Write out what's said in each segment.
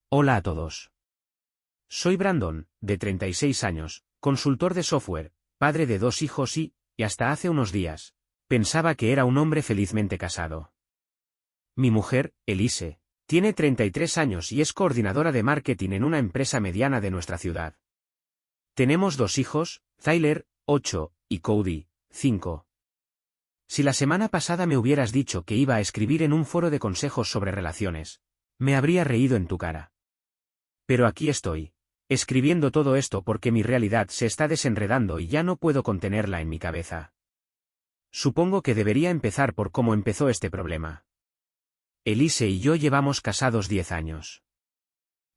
Hola a todos. Soy Brandon, de 36 años, consultor de software, padre de 2 hijos y hasta hace unos días, pensaba que era un hombre felizmente casado. Mi mujer, Elise, tiene 33 años y es coordinadora de marketing en una empresa mediana de nuestra ciudad. Tenemos 2 hijos, Tyler, 8, y Cody, 5. Si la semana pasada me hubieras dicho que iba a escribir en un foro de consejos sobre relaciones, me habría reído en tu cara. Pero aquí estoy, escribiendo todo esto porque mi realidad se está desenredando y ya no puedo contenerla en mi cabeza. Supongo que debería empezar por cómo empezó este problema. Elise y yo llevamos casados 10 años.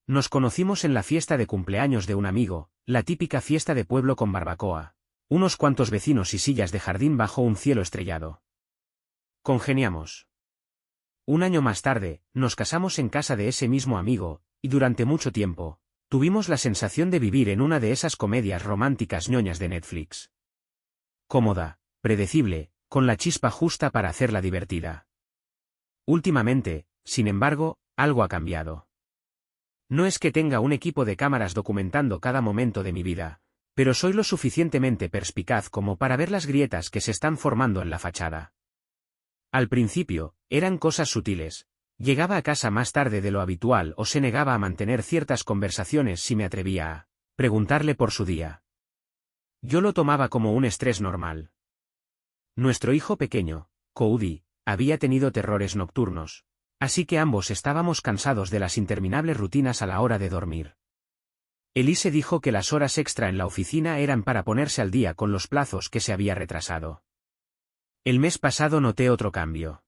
Nos conocimos en la fiesta de cumpleaños de un amigo, la típica fiesta de pueblo con barbacoa, unos cuantos vecinos y sillas de jardín bajo un cielo estrellado. Congeniamos. Un año más tarde, nos casamos en casa de ese mismo amigo, y durante mucho tiempo, tuvimos la sensación de vivir en una de esas comedias románticas ñoñas de Netflix. Cómoda, predecible, con la chispa justa para hacerla divertida. Últimamente, sin embargo, algo ha cambiado. No es que tenga un equipo de cámaras documentando cada momento de mi vida, pero soy lo suficientemente perspicaz como para ver las grietas que se están formando en la fachada. Al principio, eran cosas sutiles. Llegaba a casa más tarde de lo habitual o se negaba a mantener ciertas conversaciones si me atrevía a preguntarle por su día. Yo lo tomaba como un estrés normal. Nuestro hijo pequeño, Cody, había tenido terrores nocturnos, así que ambos estábamos cansados de las interminables rutinas a la hora de dormir. Elise dijo que las horas extra en la oficina eran para ponerse al día con los plazos que se había retrasado. El mes pasado noté otro cambio.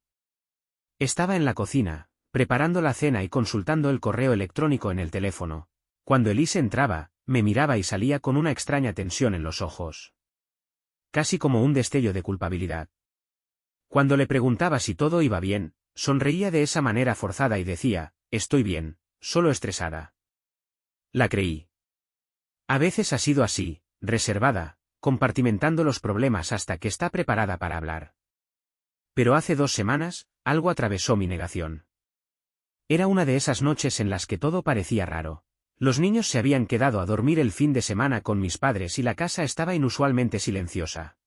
Estaba en la cocina, preparando la cena y consultando el correo electrónico en el teléfono. Cuando Elise entraba, me miraba y salía con una extraña tensión en los ojos. Casi como un destello de culpabilidad. Cuando le preguntaba si todo iba bien, sonreía de esa manera forzada y decía, estoy bien, solo estresada. La creí. A veces ha sido así, reservada, compartimentando los problemas hasta que está preparada para hablar. Pero hace 2 semanas, algo atravesó mi negación. Era una de esas noches en las que todo parecía raro. Los niños se habían quedado a dormir el fin de semana con mis padres y la casa estaba inusualmente silenciosa.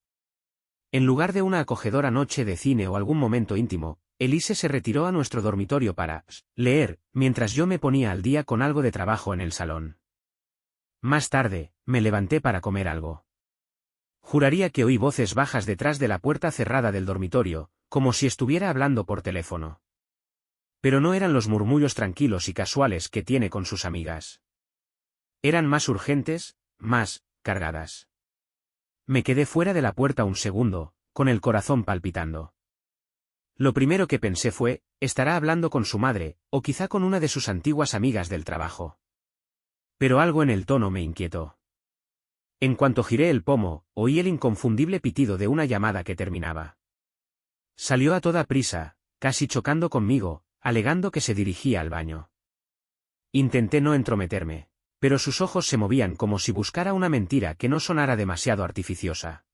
En lugar de una acogedora noche de cine o algún momento íntimo, Elise se retiró a nuestro dormitorio para leer, mientras yo me ponía al día con algo de trabajo en el salón. Más tarde, me levanté para comer algo. Juraría que oí voces bajas detrás de la puerta cerrada del dormitorio, como si estuviera hablando por teléfono. Pero no eran los murmullos tranquilos y casuales que tiene con sus amigas. Eran más urgentes, más cargadas. Me quedé fuera de la puerta un segundo, con el corazón palpitando. Lo primero que pensé fue, estará hablando con su madre, o quizá con una de sus antiguas amigas del trabajo. Pero algo en el tono me inquietó. En cuanto giré el pomo, oí el inconfundible pitido de una llamada que terminaba. Salió a toda prisa, casi chocando conmigo, alegando que se dirigía al baño. Intenté no entrometerme, pero sus ojos se movían como si buscara una mentira que no sonara demasiado artificiosa.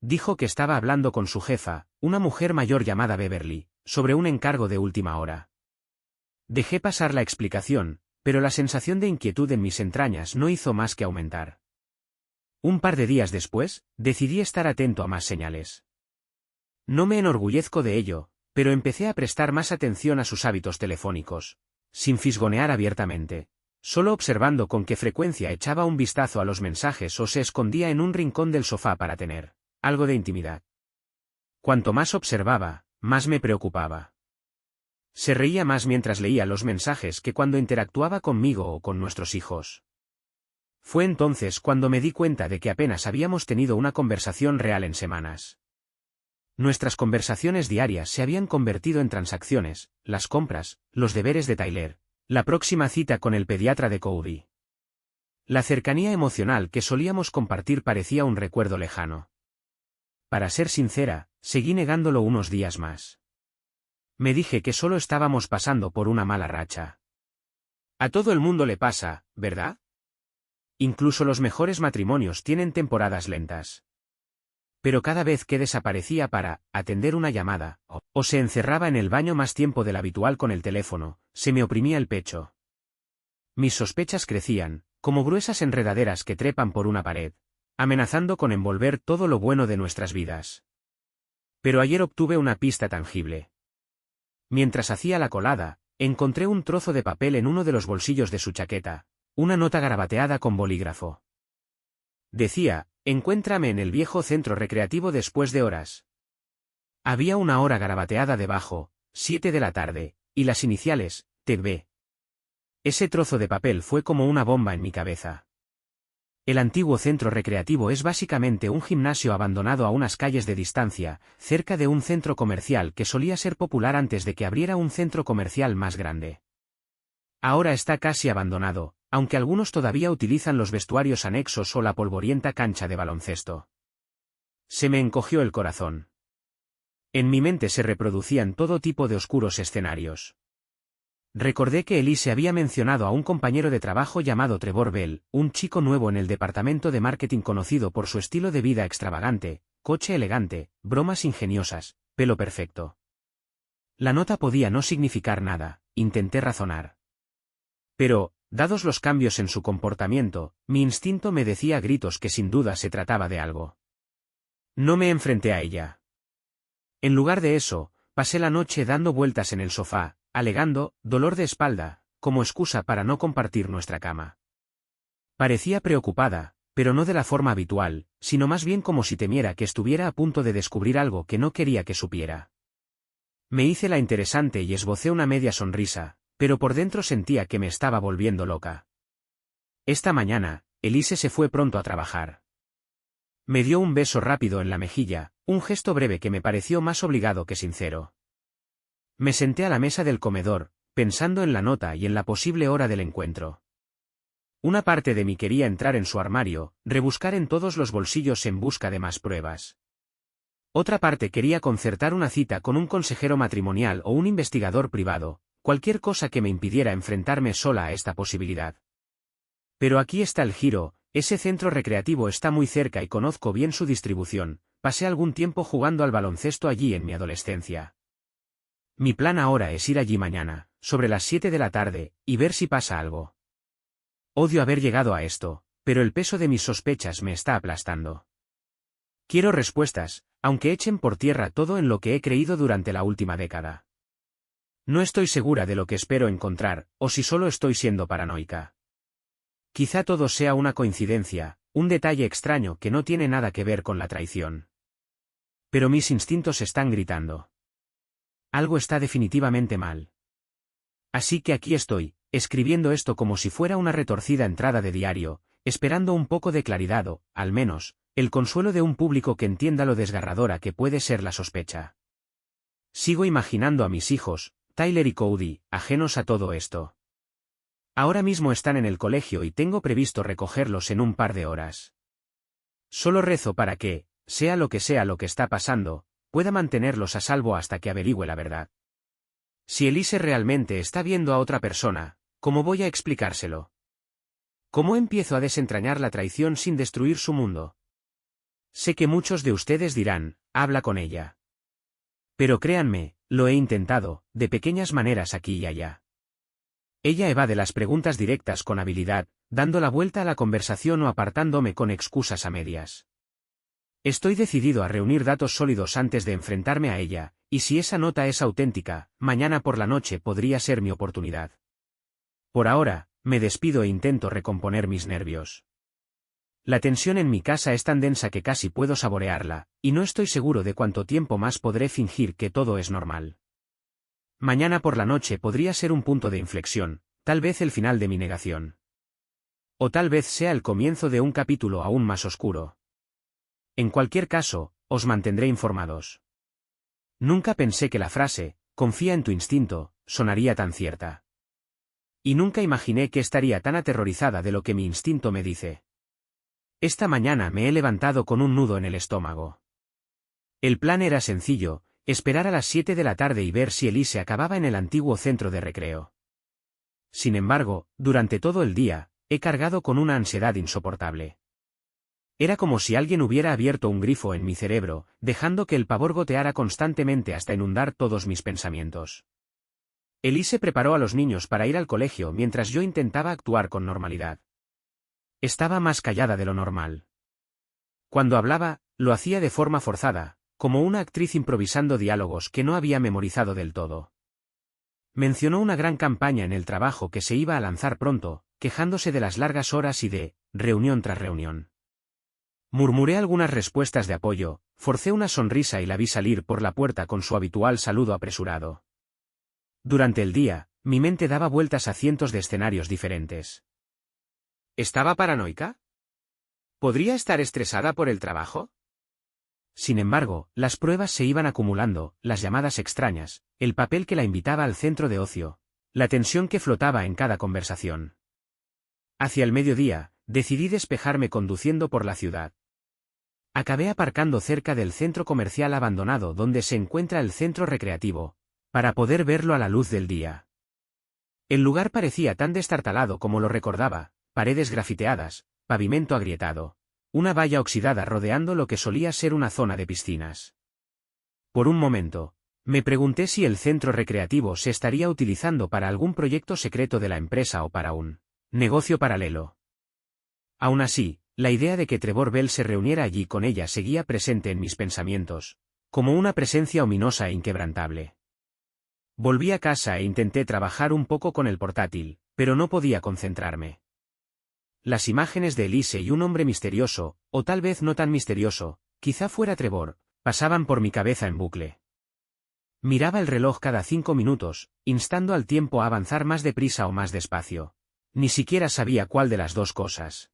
Dijo que estaba hablando con su jefa, una mujer mayor llamada Beverly, sobre un encargo de última hora. Dejé pasar la explicación, pero la sensación de inquietud en mis entrañas no hizo más que aumentar. Un par de días después, decidí estar atento a más señales. No me enorgullezco de ello, pero empecé a prestar más atención a sus hábitos telefónicos, sin fisgonear abiertamente, solo observando con qué frecuencia echaba un vistazo a los mensajes o se escondía en un rincón del sofá para tener algo de intimidad. Cuanto más observaba, más me preocupaba. Se reía más mientras leía los mensajes que cuando interactuaba conmigo o con nuestros hijos. Fue entonces cuando me di cuenta de que apenas habíamos tenido una conversación real en semanas. Nuestras conversaciones diarias se habían convertido en transacciones, las compras, los deberes de Tyler, la próxima cita con el pediatra de Cody. La cercanía emocional que solíamos compartir parecía un recuerdo lejano. Para ser sincera, seguí negándolo unos días más. Me dije que solo estábamos pasando por una mala racha. A todo el mundo le pasa, ¿verdad? Incluso los mejores matrimonios tienen temporadas lentas. Pero cada vez que desaparecía para atender una llamada, o se encerraba en el baño más tiempo del habitual con el teléfono, se me oprimía el pecho. Mis sospechas crecían, como gruesas enredaderas que trepan por una pared, amenazando con envolver todo lo bueno de nuestras vidas. Pero ayer obtuve una pista tangible. Mientras hacía la colada, encontré un trozo de papel en uno de los bolsillos de su chaqueta, una nota garabateada con bolígrafo. Decía: encuéntrame en el viejo centro recreativo después de horas. Había una hora garabateada debajo, 7 de la tarde, y las iniciales, TB. Ese trozo de papel fue como una bomba en mi cabeza. El antiguo centro recreativo es básicamente un gimnasio abandonado a unas calles de distancia, cerca de un centro comercial que solía ser popular antes de que abriera un centro comercial más grande. Ahora está casi abandonado, aunque algunos todavía utilizan los vestuarios anexos o la polvorienta cancha de baloncesto. Se me encogió el corazón. En mi mente se reproducían todo tipo de oscuros escenarios. Recordé que Elise había mencionado a un compañero de trabajo llamado Trevor Bell, un chico nuevo en el departamento de marketing conocido por su estilo de vida extravagante, coche elegante, bromas ingeniosas, pelo perfecto. La nota podía no significar nada, intenté razonar. Pero, dados los cambios en su comportamiento, mi instinto me decía a gritos que sin duda se trataba de algo. No me enfrenté a ella. En lugar de eso, pasé la noche dando vueltas en el sofá, alegando dolor de espalda, como excusa para no compartir nuestra cama. Parecía preocupada, pero no de la forma habitual, sino más bien como si temiera que estuviera a punto de descubrir algo que no quería que supiera. Me hice la interesante y esbocé una media sonrisa, pero por dentro sentía que me estaba volviendo loca. Esta mañana, Elise se fue pronto a trabajar. Me dio un beso rápido en la mejilla, un gesto breve que me pareció más obligado que sincero. Me senté a la mesa del comedor, pensando en la nota y en la posible hora del encuentro. Una parte de mí quería entrar en su armario, rebuscar en todos los bolsillos en busca de más pruebas. Otra parte quería concertar una cita con un consejero matrimonial o un investigador privado, cualquier cosa que me impidiera enfrentarme sola a esta posibilidad. Pero aquí está el giro: ese centro recreativo está muy cerca y conozco bien su distribución, pasé algún tiempo jugando al baloncesto allí en mi adolescencia. Mi plan ahora es ir allí mañana, sobre las 7 de la tarde, y ver si pasa algo. Odio haber llegado a esto, pero el peso de mis sospechas me está aplastando. Quiero respuestas, aunque echen por tierra todo en lo que he creído durante la última década. No estoy segura de lo que espero encontrar, o si solo estoy siendo paranoica. Quizá todo sea una coincidencia, un detalle extraño que no tiene nada que ver con la traición. Pero mis instintos están gritando. Algo está definitivamente mal. Así que aquí estoy, escribiendo esto como si fuera una retorcida entrada de diario, esperando un poco de claridad o, al menos, el consuelo de un público que entienda lo desgarradora que puede ser la sospecha. Sigo imaginando a mis hijos, Tyler y Cody, ajenos a todo esto. Ahora mismo están en el colegio y tengo previsto recogerlos en un par de horas. Solo rezo para que, sea lo que está pasando, pueda mantenerlos a salvo hasta que averigüe la verdad. Si Elise realmente está viendo a otra persona, ¿cómo voy a explicárselo? ¿Cómo empiezo a desentrañar la traición sin destruir su mundo? Sé que muchos de ustedes dirán: habla con ella. Pero créanme, lo he intentado, de pequeñas maneras aquí y allá. Ella evade las preguntas directas con habilidad, dando la vuelta a la conversación o apartándome con excusas a medias. Estoy decidido a reunir datos sólidos antes de enfrentarme a ella, y si esa nota es auténtica, mañana por la noche podría ser mi oportunidad. Por ahora, me despido e intento recomponer mis nervios. La tensión en mi casa es tan densa que casi puedo saborearla, y no estoy seguro de cuánto tiempo más podré fingir que todo es normal. Mañana por la noche podría ser un punto de inflexión, tal vez el final de mi negación. O tal vez sea el comienzo de un capítulo aún más oscuro. En cualquier caso, os mantendré informados. Nunca pensé que la frase, confía en tu instinto, sonaría tan cierta. Y nunca imaginé que estaría tan aterrorizada de lo que mi instinto me dice. Esta mañana me he levantado con un nudo en el estómago. El plan era sencillo: esperar a las 7 de la tarde y ver si Elise acababa en el antiguo centro de recreo. Sin embargo, durante todo el día, he cargado con una ansiedad insoportable. Era como si alguien hubiera abierto un grifo en mi cerebro, dejando que el pavor goteara constantemente hasta inundar todos mis pensamientos. Elise preparó a los niños para ir al colegio mientras yo intentaba actuar con normalidad. Estaba más callada de lo normal. Cuando hablaba, lo hacía de forma forzada, como una actriz improvisando diálogos que no había memorizado del todo. Mencionó una gran campaña en el trabajo que se iba a lanzar pronto, quejándose de las largas horas y de reunión tras reunión. Murmuré algunas respuestas de apoyo, forcé una sonrisa y la vi salir por la puerta con su habitual saludo apresurado. Durante el día, mi mente daba vueltas a cientos de escenarios diferentes. ¿Estaba paranoica? ¿Podría estar estresada por el trabajo? Sin embargo, las pruebas se iban acumulando, las llamadas extrañas, el papel que la invitaba al centro de ocio, la tensión que flotaba en cada conversación. Hacia el mediodía, decidí despejarme conduciendo por la ciudad. Acabé aparcando cerca del centro comercial abandonado donde se encuentra el centro recreativo, para poder verlo a la luz del día. El lugar parecía tan destartalado como lo recordaba, paredes grafiteadas, pavimento agrietado, una valla oxidada rodeando lo que solía ser una zona de piscinas. Por un momento, me pregunté si el centro recreativo se estaría utilizando para algún proyecto secreto de la empresa o para un negocio paralelo. Aún así, la idea de que Trevor Bell se reuniera allí con ella seguía presente en mis pensamientos, como una presencia ominosa e inquebrantable. Volví a casa e intenté trabajar un poco con el portátil, pero no podía concentrarme. Las imágenes de Elise y un hombre misterioso, o tal vez no tan misterioso, quizá fuera Trevor, pasaban por mi cabeza en bucle. Miraba el reloj cada 5 minutos, instando al tiempo a avanzar más deprisa o más despacio. Ni siquiera sabía cuál de las dos cosas.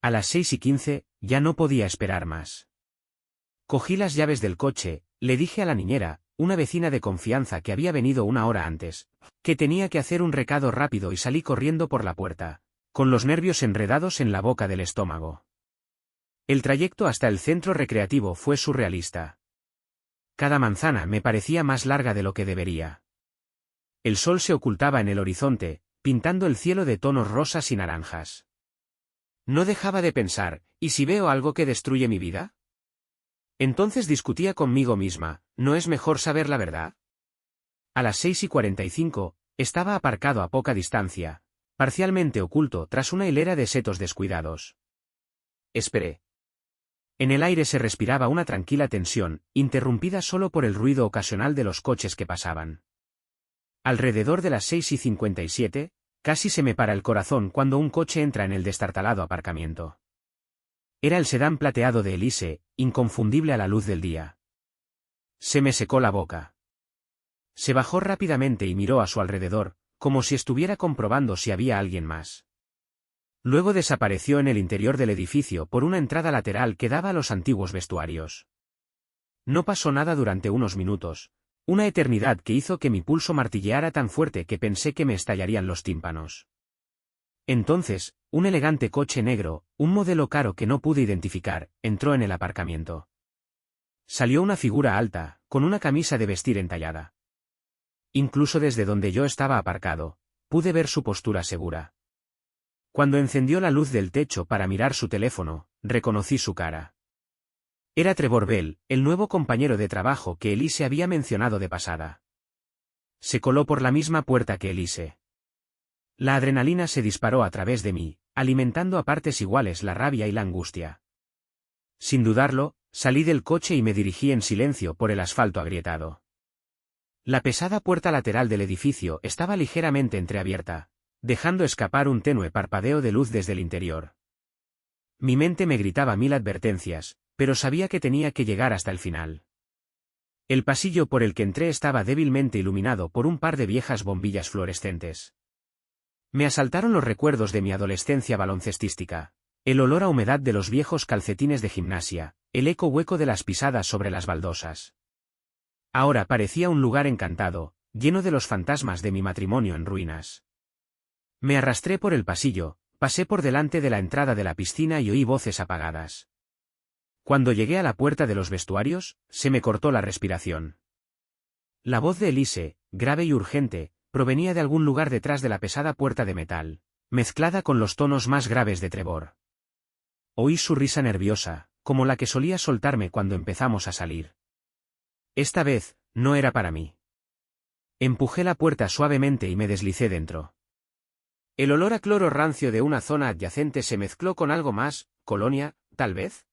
A las 6:15, ya no podía esperar más. Cogí las llaves del coche, le dije a la niñera, una vecina de confianza que había venido una hora antes, que tenía que hacer un recado rápido y salí corriendo por la puerta, con los nervios enredados en la boca del estómago. El trayecto hasta el centro recreativo fue surrealista. Cada manzana me parecía más larga de lo que debería. El sol se ocultaba en el horizonte, pintando el cielo de tonos rosas y naranjas. No dejaba de pensar, ¿y si veo algo que destruye mi vida? Entonces discutía conmigo misma, ¿no es mejor saber la verdad? A las 6:45, estaba aparcado a poca distancia, parcialmente oculto tras una hilera de setos descuidados. Esperé. En el aire se respiraba una tranquila tensión, interrumpida solo por el ruido ocasional de los coches que pasaban. Alrededor de las 6:57, casi se me para el corazón cuando un coche entra en el destartalado aparcamiento. Era el sedán plateado de Elise, inconfundible a la luz del día. Se me secó la boca. Se bajó rápidamente y miró a su alrededor, como si estuviera comprobando si había alguien más. Luego desapareció en el interior del edificio por una entrada lateral que daba a los antiguos vestuarios. No pasó nada durante unos minutos, una eternidad que hizo que mi pulso martilleara tan fuerte que pensé que me estallarían los tímpanos. Entonces, un elegante coche negro, un modelo caro que no pude identificar, entró en el aparcamiento. Salió una figura alta, con una camisa de vestir entallada. Incluso desde donde yo estaba aparcado, pude ver su postura segura. Cuando encendió la luz del techo para mirar su teléfono, reconocí su cara. Era Trevor Bell, el nuevo compañero de trabajo que Elise había mencionado de pasada. Se coló por la misma puerta que Elise. La adrenalina se disparó a través de mí, alimentando a partes iguales la rabia y la angustia. Sin dudarlo, salí del coche y me dirigí en silencio por el asfalto agrietado. La pesada puerta lateral del edificio estaba ligeramente entreabierta, dejando escapar un tenue parpadeo de luz desde el interior. Mi mente me gritaba mil advertencias, pero sabía que tenía que llegar hasta el final. El pasillo por el que entré estaba débilmente iluminado por un par de viejas bombillas fluorescentes. Me asaltaron los recuerdos de mi adolescencia baloncestística, el olor a humedad de los viejos calcetines de gimnasia, el eco hueco de las pisadas sobre las baldosas. Ahora parecía un lugar encantado, lleno de los fantasmas de mi matrimonio en ruinas. Me arrastré por el pasillo, pasé por delante de la entrada de la piscina y oí voces apagadas. Cuando llegué a la puerta de los vestuarios, se me cortó la respiración. La voz de Elise, grave y urgente, provenía de algún lugar detrás de la pesada puerta de metal, mezclada con los tonos más graves de Trevor. Oí su risa nerviosa, como la que solía soltarme cuando empezamos a salir. Esta vez, no era para mí. Empujé la puerta suavemente y me deslicé dentro. El olor a cloro rancio de una zona adyacente se mezcló con algo más, colonia, tal vez.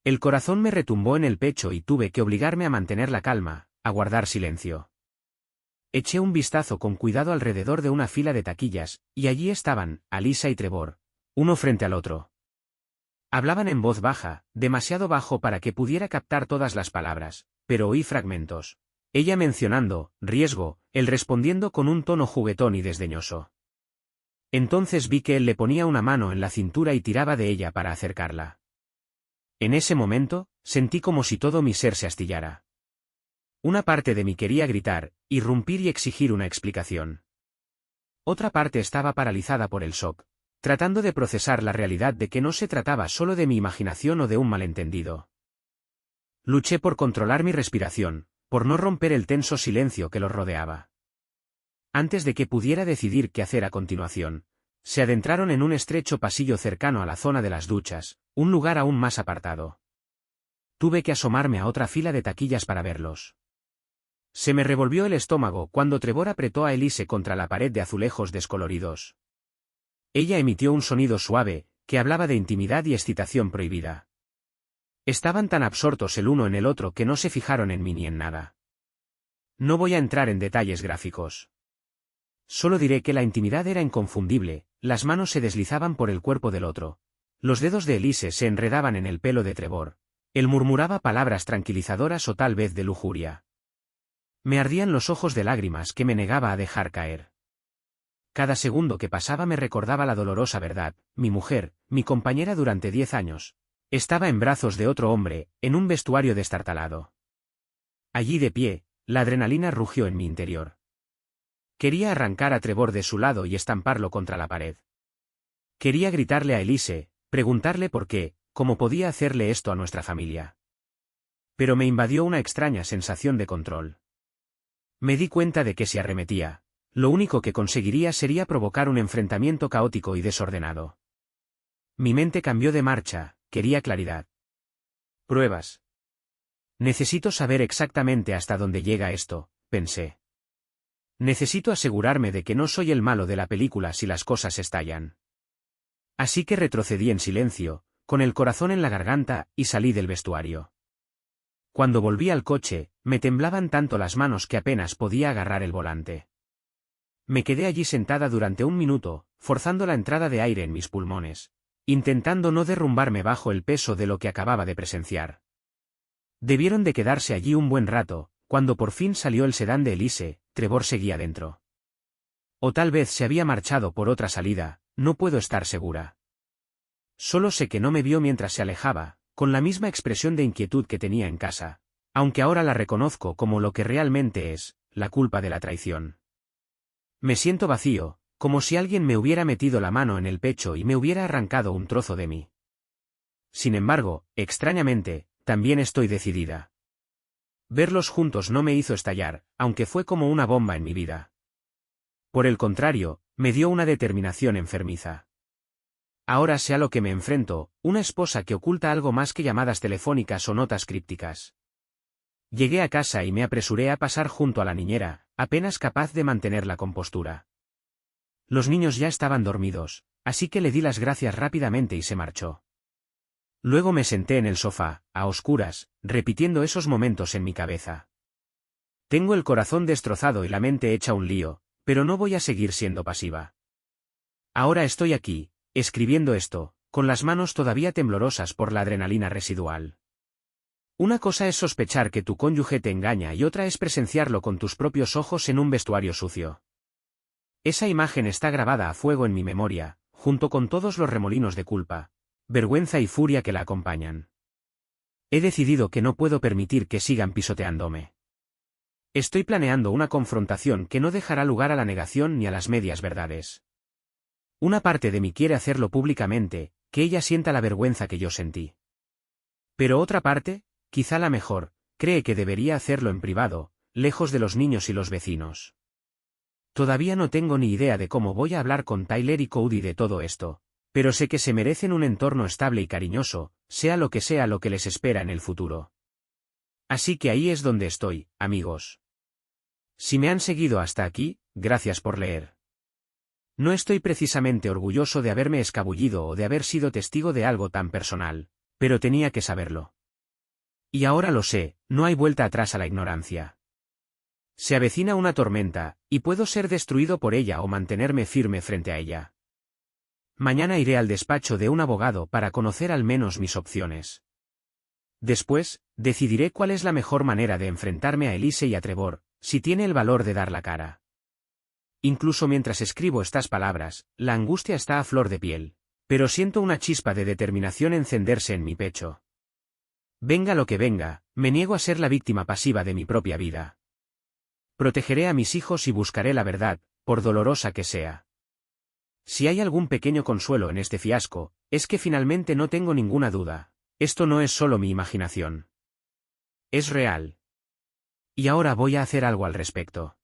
El corazón me retumbó en el pecho y tuve que obligarme a mantener la calma, a guardar silencio. Eché un vistazo con cuidado alrededor de una fila de taquillas, y allí estaban, Alyssa y Trevor, uno frente al otro. Hablaban en voz baja, demasiado bajo para que pudiera captar todas las palabras, pero oí fragmentos. Ella mencionando, riesgo, él respondiendo con un tono juguetón y desdeñoso. Entonces vi que él le ponía una mano en la cintura y tiraba de ella para acercarla. En ese momento, sentí como si todo mi ser se astillara. Una parte de mí quería gritar, irrumpir y exigir una explicación. Otra parte estaba paralizada por el shock, tratando de procesar la realidad de que no se trataba solo de mi imaginación o de un malentendido. Luché por controlar mi respiración, por no romper el tenso silencio que los rodeaba. Antes de que pudiera decidir qué hacer a continuación, se adentraron en un estrecho pasillo cercano a la zona de las duchas, un lugar aún más apartado. Tuve que asomarme a otra fila de taquillas para verlos. Se me revolvió el estómago cuando Trevor apretó a Elise contra la pared de azulejos descoloridos. Ella emitió un sonido suave, que hablaba de intimidad y excitación prohibida. Estaban tan absortos el uno en el otro que no se fijaron en mí ni en nada. No voy a entrar en detalles gráficos. Solo diré que la intimidad era inconfundible, las manos se deslizaban por el cuerpo del otro. Los dedos de Elise se enredaban en el pelo de Trevor. Él murmuraba palabras tranquilizadoras o tal vez de lujuria. Me ardían los ojos de lágrimas que me negaba a dejar caer. Cada segundo que pasaba me recordaba la dolorosa verdad, mi mujer, mi compañera durante 10 años. Estaba en brazos de otro hombre, en un vestuario destartalado. Allí de pie, la adrenalina rugió en mi interior. Quería arrancar a Trevor de su lado y estamparlo contra la pared. Quería gritarle a Elise, preguntarle por qué, cómo podía hacerle esto a nuestra familia. Pero me invadió una extraña sensación de control. Me di cuenta de que si arremetía, lo único que conseguiría sería provocar un enfrentamiento caótico y desordenado. Mi mente cambió de marcha, quería claridad. Pruebas. Necesito saber exactamente hasta dónde llega esto, pensé. Necesito asegurarme de que no soy el malo de la película si las cosas estallan. Así que retrocedí en silencio, con el corazón en la garganta, y salí del vestuario. Cuando volví al coche, me temblaban tanto las manos que apenas podía agarrar el volante. Me quedé allí sentada durante un minuto, forzando la entrada de aire en mis pulmones, intentando no derrumbarme bajo el peso de lo que acababa de presenciar. Debieron de quedarse allí un buen rato, cuando por fin salió el sedán de Elise, Trevor seguía dentro. O tal vez se había marchado por otra salida, no puedo estar segura. Solo sé que no me vio mientras se alejaba, con la misma expresión de inquietud que tenía en casa, aunque ahora la reconozco como lo que realmente es, la culpa de la traición. Me siento vacío, como si alguien me hubiera metido la mano en el pecho y me hubiera arrancado un trozo de mí. Sin embargo, extrañamente, también estoy decidida. Verlos juntos no me hizo estallar, aunque fue como una bomba en mi vida. Por el contrario, me dio una determinación enfermiza. Ahora sé a lo que me enfrento, una esposa que oculta algo más que llamadas telefónicas o notas crípticas. Llegué a casa y me apresuré a pasar junto a la niñera, apenas capaz de mantener la compostura. Los niños ya estaban dormidos, así que le di las gracias rápidamente y se marchó. Luego me senté en el sofá, a oscuras, repitiendo esos momentos en mi cabeza. Tengo el corazón destrozado y la mente hecha un lío, pero no voy a seguir siendo pasiva. Ahora estoy aquí, escribiendo esto, con las manos todavía temblorosas por la adrenalina residual. Una cosa es sospechar que tu cónyuge te engaña y otra es presenciarlo con tus propios ojos en un vestuario sucio. Esa imagen está grabada a fuego en mi memoria, junto con todos los remolinos de culpa, vergüenza y furia que la acompañan. He decidido que no puedo permitir que sigan pisoteándome. Estoy planeando una confrontación que no dejará lugar a la negación ni a las medias verdades. Una parte de mí quiere hacerlo públicamente, que ella sienta la vergüenza que yo sentí. Pero otra parte, quizá la mejor, cree que debería hacerlo en privado, lejos de los niños y los vecinos. Todavía no tengo ni idea de cómo voy a hablar con Tyler y Cody de todo esto, pero sé que se merecen un entorno estable y cariñoso, sea lo que les espera en el futuro. Así que ahí es donde estoy, amigos. Si me han seguido hasta aquí, gracias por leer. No estoy precisamente orgulloso de haberme escabullido o de haber sido testigo de algo tan personal, pero tenía que saberlo. Y ahora lo sé, no hay vuelta atrás a la ignorancia. Se avecina una tormenta, y puedo ser destruido por ella o mantenerme firme frente a ella. Mañana iré al despacho de un abogado para conocer al menos mis opciones. Después, decidiré cuál es la mejor manera de enfrentarme a Elise y a Trevor, si tiene el valor de dar la cara. Incluso mientras escribo estas palabras, la angustia está a flor de piel, pero siento una chispa de determinación encenderse en mi pecho. Venga lo que venga, me niego a ser la víctima pasiva de mi propia vida. Protegeré a mis hijos y buscaré la verdad, por dolorosa que sea. Si hay algún pequeño consuelo en este fiasco, es que finalmente no tengo ninguna duda. Esto no es solo mi imaginación. Es real. Y ahora voy a hacer algo al respecto.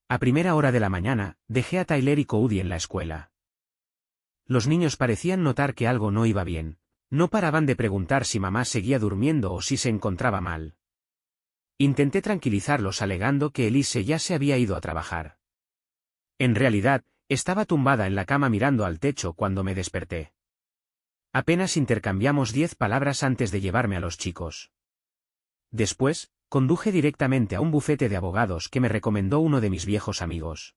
A primera hora de la mañana, dejé a Tyler y Cody en la escuela. Los niños parecían notar que algo no iba bien. No paraban de preguntar si mamá seguía durmiendo o si se encontraba mal. Intenté tranquilizarlos alegando que Elise ya se había ido a trabajar. En realidad, estaba tumbada en la cama mirando al techo cuando me desperté. Apenas intercambiamos 10 palabras antes de llevarme a los chicos. Después, conduje directamente a un bufete de abogados que me recomendó uno de mis viejos amigos.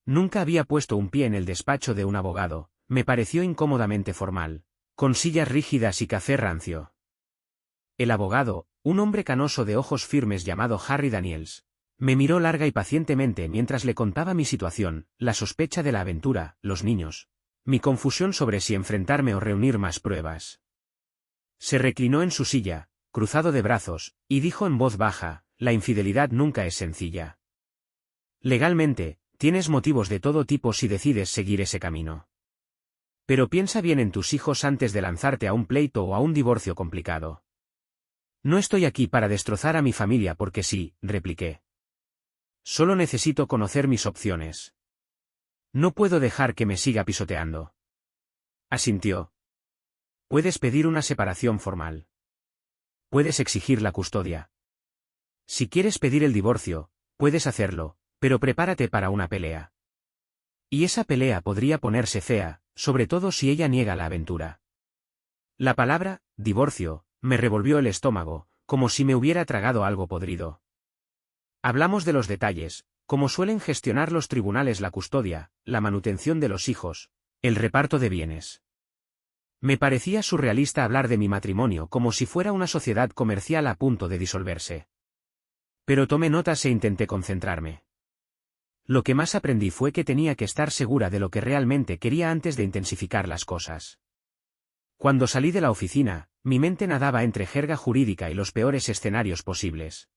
Nunca había puesto un pie en el despacho de un abogado, me pareció incómodamente formal, con sillas rígidas y café rancio. El abogado, un hombre canoso de ojos firmes llamado Harry Daniels, me miró larga y pacientemente mientras le contaba mi situación, la sospecha de la aventura, los niños, mi confusión sobre si enfrentarme o reunir más pruebas. Se reclinó en su silla, cruzado de brazos, y dijo en voz baja, la infidelidad nunca es sencilla. Legalmente, tienes motivos de todo tipo si decides seguir ese camino. Pero piensa bien en tus hijos antes de lanzarte a un pleito o a un divorcio complicado. No estoy aquí para destrozar a mi familia porque sí, repliqué. Solo necesito conocer mis opciones. No puedo dejar que me siga pisoteando. Asintió. Puedes pedir una separación formal. Puedes exigir la custodia. Si quieres pedir el divorcio, puedes hacerlo, pero prepárate para una pelea. Y esa pelea podría ponerse fea, sobre todo si ella niega la aventura. La palabra, divorcio, me revolvió el estómago, como si me hubiera tragado algo podrido. Hablamos de los detalles, cómo suelen gestionar los tribunales la custodia, la manutención de los hijos, el reparto de bienes. Me parecía surrealista hablar de mi matrimonio como si fuera una sociedad comercial a punto de disolverse. Pero tomé notas e intenté concentrarme. Lo que más aprendí fue que tenía que estar segura de lo que realmente quería antes de intensificar las cosas. Cuando salí de la oficina, mi mente nadaba entre jerga jurídica y los peores escenarios posibles.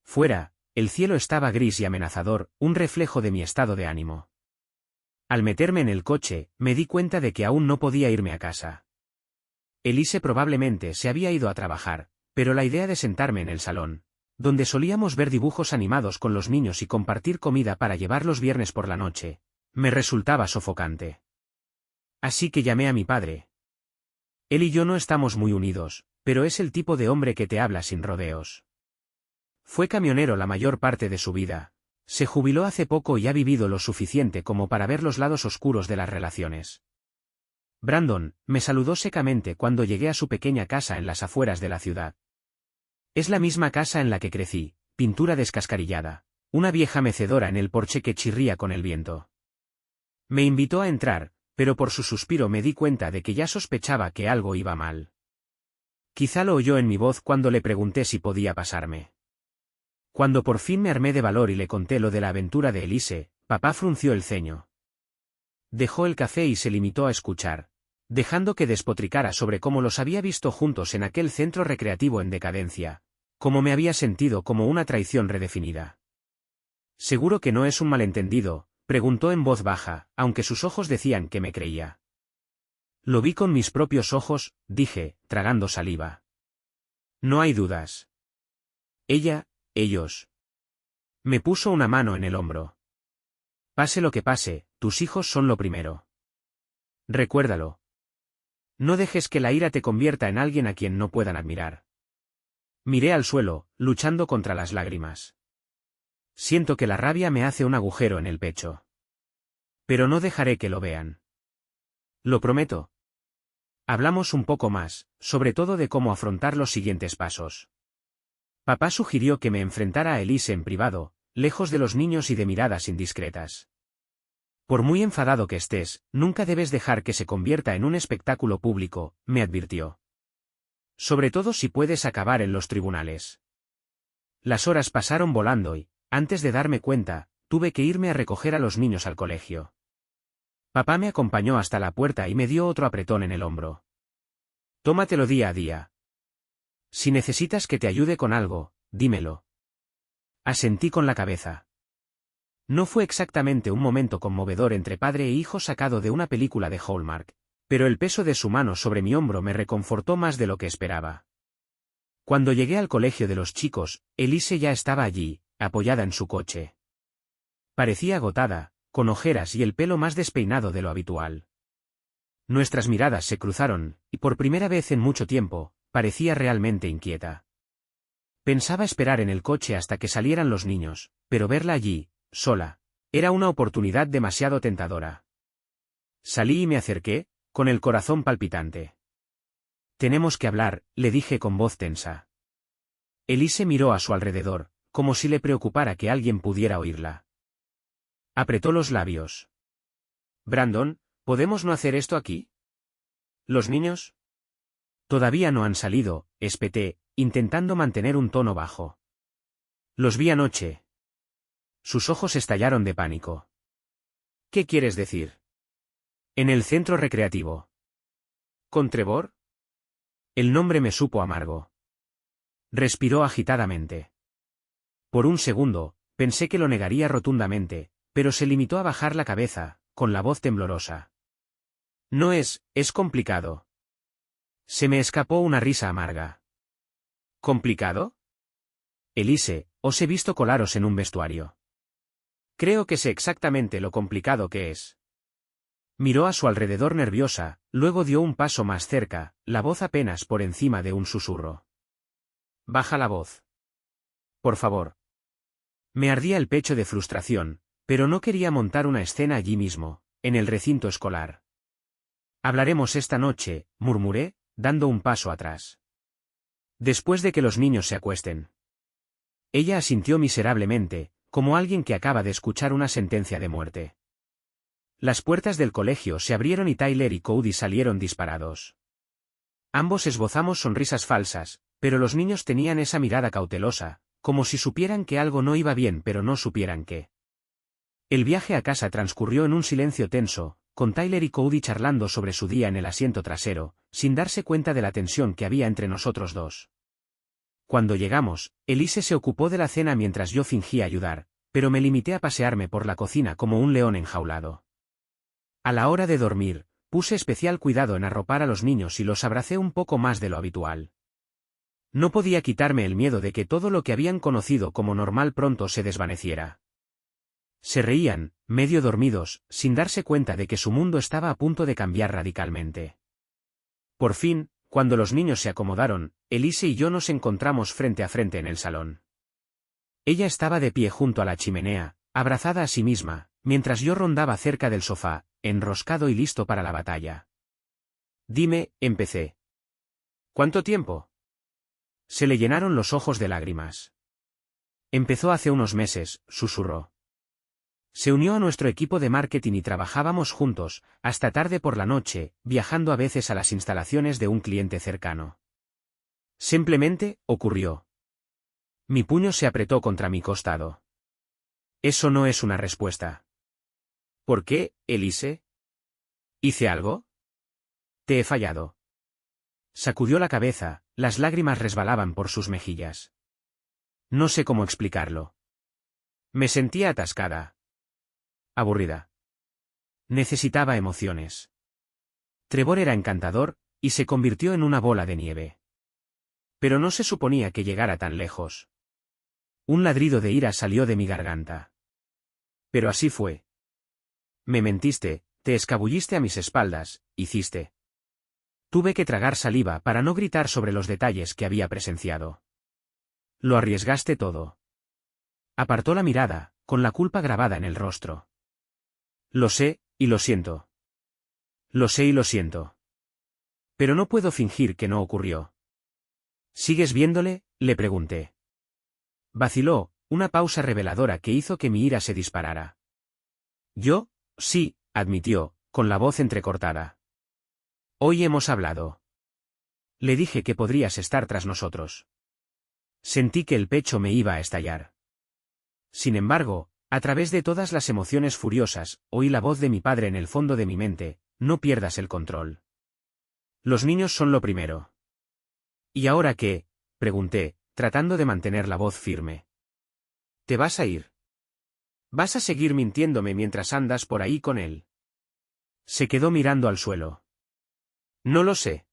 Fuera, el cielo estaba gris y amenazador, un reflejo de mi estado de ánimo. Al meterme en el coche, me di cuenta de que aún no podía irme a casa. Elise probablemente se había ido a trabajar, pero la idea de sentarme en el salón, donde solíamos ver dibujos animados con los niños y compartir comida para llevar los viernes por la noche, me resultaba sofocante. Así que llamé a mi padre. Él y yo no estamos muy unidos, pero es el tipo de hombre que te habla sin rodeos. Fue camionero la mayor parte de su vida. Se jubiló hace poco y ha vivido lo suficiente como para ver los lados oscuros de las relaciones. Brandon, me saludó secamente cuando llegué a su pequeña casa en las afueras de la ciudad. Es la misma casa en la que crecí, pintura descascarillada, una vieja mecedora en el porche que chirría con el viento. Me invitó a entrar, pero por su suspiro me di cuenta de que ya sospechaba que algo iba mal. Quizá lo oyó en mi voz cuando le pregunté si podía pasarme. Cuando por fin me armé de valor y le conté lo de la aventura de Elise, papá frunció el ceño. Dejó el café y se limitó a escuchar, dejando que despotricara sobre cómo los había visto juntos en aquel centro recreativo en decadencia, cómo me había sentido como una traición redefinida. ¿Seguro que no es un malentendido?, preguntó en voz baja, aunque sus ojos decían que me creía. Lo vi con mis propios ojos, dije, tragando saliva. No hay dudas. Ellos. Me puso una mano en el hombro. Pase lo que pase, tus hijos son lo primero. Recuérdalo. No dejes que la ira te convierta en alguien a quien no puedan admirar. Miré al suelo, luchando contra las lágrimas. Siento que la rabia me hace un agujero en el pecho. Pero no dejaré que lo vean. Lo prometo. Hablamos un poco más, sobre todo de cómo afrontar los siguientes pasos. Papá sugirió que me enfrentara a Elise en privado, lejos de los niños y de miradas indiscretas. Por muy enfadado que estés, nunca debes dejar que se convierta en un espectáculo público, me advirtió. Sobre todo si puedes acabar en los tribunales. Las horas pasaron volando y, antes de darme cuenta, tuve que irme a recoger a los niños al colegio. Papá me acompañó hasta la puerta y me dio otro apretón en el hombro. Tómatelo día a día. Si necesitas que te ayude con algo, dímelo. Asentí con la cabeza. No fue exactamente un momento conmovedor entre padre e hijo sacado de una película de Hallmark, pero el peso de su mano sobre mi hombro me reconfortó más de lo que esperaba. Cuando llegué al colegio de los chicos, Elise ya estaba allí, apoyada en su coche. Parecía agotada, con ojeras y el pelo más despeinado de lo habitual. Nuestras miradas se cruzaron, y por primera vez en mucho tiempo, parecía realmente inquieta. Pensaba esperar en el coche hasta que salieran los niños, pero verla allí, sola, era una oportunidad demasiado tentadora. Salí y me acerqué, con el corazón palpitante. Tenemos que hablar, le dije con voz tensa. Elise miró a su alrededor, como si le preocupara que alguien pudiera oírla. Apretó los labios. Brandon, ¿podemos no hacer esto aquí? ¿Los niños? Todavía no han salido, espeté, intentando mantener un tono bajo. Los vi anoche. Sus ojos estallaron de pánico. ¿Qué quieres decir? En el centro recreativo. ¿Con Trevor? El nombre me supo amargo. Respiró agitadamente. Por un segundo, pensé que lo negaría rotundamente, pero se limitó a bajar la cabeza, con la voz temblorosa. No es complicado. Se me escapó una risa amarga. ¿Complicado? Elise, os he visto colaros en un vestuario. Creo que sé exactamente lo complicado que es. Miró a su alrededor nerviosa, luego dio un paso más cerca, la voz apenas por encima de un susurro. Baja la voz. Por favor. Me ardía el pecho de frustración, pero no quería montar una escena allí mismo, en el recinto escolar. Hablaremos esta noche, murmuré, dando un paso atrás. Después de que los niños se acuesten. Ella asintió miserablemente, como alguien que acaba de escuchar una sentencia de muerte. Las puertas del colegio se abrieron y Tyler y Cody salieron disparados. Ambos esbozamos sonrisas falsas, pero los niños tenían esa mirada cautelosa, como si supieran que algo no iba bien pero no supieran qué. El viaje a casa transcurrió en un silencio tenso, con Tyler y Cody charlando sobre su día en el asiento trasero, sin darse cuenta de la tensión que había entre nosotros dos. Cuando llegamos, Elise se ocupó de la cena mientras yo fingía ayudar, pero me limité a pasearme por la cocina como un león enjaulado. A la hora de dormir, puse especial cuidado en arropar a los niños y los abracé un poco más de lo habitual. No podía quitarme el miedo de que todo lo que habían conocido como normal pronto se desvaneciera. Se reían, medio dormidos, sin darse cuenta de que su mundo estaba a punto de cambiar radicalmente. Por fin, cuando los niños se acomodaron, Elise y yo nos encontramos frente a frente en el salón. Ella estaba de pie junto a la chimenea, abrazada a sí misma, mientras yo rondaba cerca del sofá, enroscado y listo para la batalla. Dime, empecé. ¿Cuánto tiempo? Se le llenaron los ojos de lágrimas. Empezó hace unos meses, susurró. Se unió a nuestro equipo de marketing y trabajábamos juntos, hasta tarde por la noche, viajando a veces a las instalaciones de un cliente cercano. Simplemente, ocurrió. Mi puño se apretó contra mi costado. Eso no es una respuesta. ¿Por qué, Elise? ¿Hice algo? Te he fallado. Sacudió la cabeza, las lágrimas resbalaban por sus mejillas. No sé cómo explicarlo. Me sentía atascada. Aburrida. Necesitaba emociones. Trevor era encantador, y se convirtió en una bola de nieve. Pero no se suponía que llegara tan lejos. Un ladrido de ira salió de mi garganta. Pero así fue. Me mentiste, te escabulliste a mis espaldas, hiciste. Tuve que tragar saliva para no gritar sobre los detalles que había presenciado. Lo arriesgaste todo. Apartó la mirada, con la culpa grabada en el rostro. Lo sé, y lo siento. Lo sé y lo siento. Pero no puedo fingir que no ocurrió. ¿Sigues viéndole?, le pregunté. Vaciló, una pausa reveladora que hizo que mi ira se disparara. Yo, sí, admitió, con la voz entrecortada. Hoy hemos hablado. Le dije que podrías estar tras nosotros. Sentí que el pecho me iba a estallar. Sin embargo, a través de todas las emociones furiosas, oí la voz de mi padre en el fondo de mi mente: no pierdas el control. Los niños son lo primero. ¿Y ahora qué?, pregunté, tratando de mantener la voz firme. ¿Te vas a ir? ¿Vas a seguir mintiéndome mientras andas por ahí con él? Se quedó mirando al suelo. No lo sé.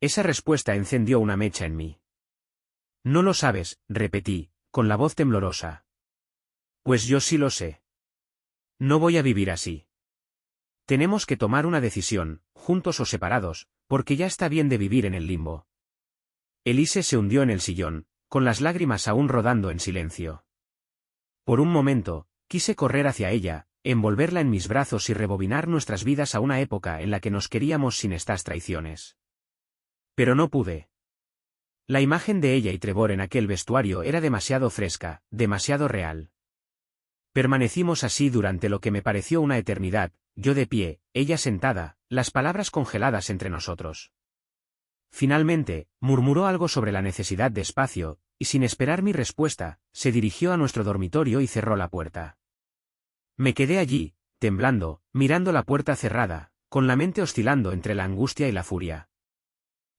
Esa respuesta encendió una mecha en mí. No lo sabes, repetí, con la voz temblorosa. Pues yo sí lo sé. No voy a vivir así. Tenemos que tomar una decisión, juntos o separados, porque ya está bien de vivir en el limbo. Elise se hundió en el sillón, con las lágrimas aún rodando en silencio. Por un momento, quise correr hacia ella, envolverla en mis brazos y rebobinar nuestras vidas a una época en la que nos queríamos sin estas traiciones. Pero no pude. La imagen de ella y Trevor en aquel vestuario era demasiado fresca, demasiado real. Permanecimos así durante lo que me pareció una eternidad, yo de pie, ella sentada, las palabras congeladas entre nosotros. Finalmente, murmuró algo sobre la necesidad de espacio, y sin esperar mi respuesta, se dirigió a nuestro dormitorio y cerró la puerta. Me quedé allí, temblando, mirando la puerta cerrada, con la mente oscilando entre la angustia y la furia.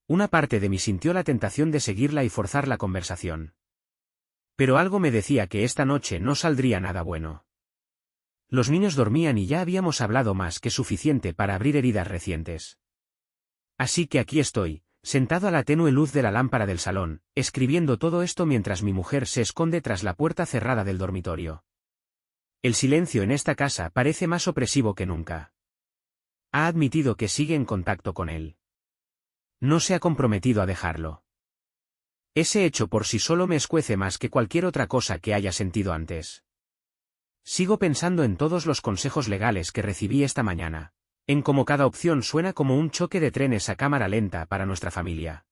Una parte de mí sintió la tentación de seguirla y forzar la conversación. Pero algo me decía que esta noche no saldría nada bueno. Los niños dormían y ya habíamos hablado más que suficiente para abrir heridas recientes. Así que aquí estoy, sentado a la tenue luz de la lámpara del salón, escribiendo todo esto mientras mi mujer se esconde tras la puerta cerrada del dormitorio. El silencio en esta casa parece más opresivo que nunca. Ha admitido que sigue en contacto con él. No se ha comprometido a dejarlo. Ese hecho por sí solo me escuece más que cualquier otra cosa que haya sentido antes. Sigo pensando en todos los consejos legales que recibí esta mañana, en cómo cada opción suena como un choque de trenes a cámara lenta para nuestra familia.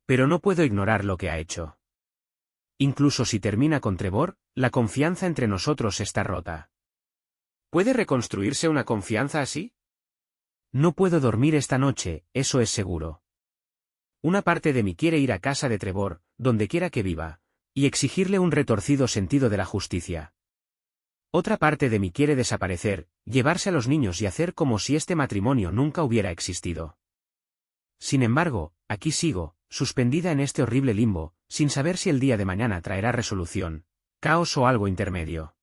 Pero no puedo ignorar lo que ha hecho. Incluso si termina con Trevor, la confianza entre nosotros está rota. ¿Puede reconstruirse una confianza así? No puedo dormir esta noche, eso es seguro. Una parte de mí quiere ir a casa de Trevor, donde quiera que viva, y exigirle un retorcido sentido de la justicia. Otra parte de mí quiere desaparecer, llevarse a los niños y hacer como si este matrimonio nunca hubiera existido. Sin embargo, aquí sigo, suspendida en este horrible limbo, sin saber si el día de mañana traerá resolución, caos o algo intermedio.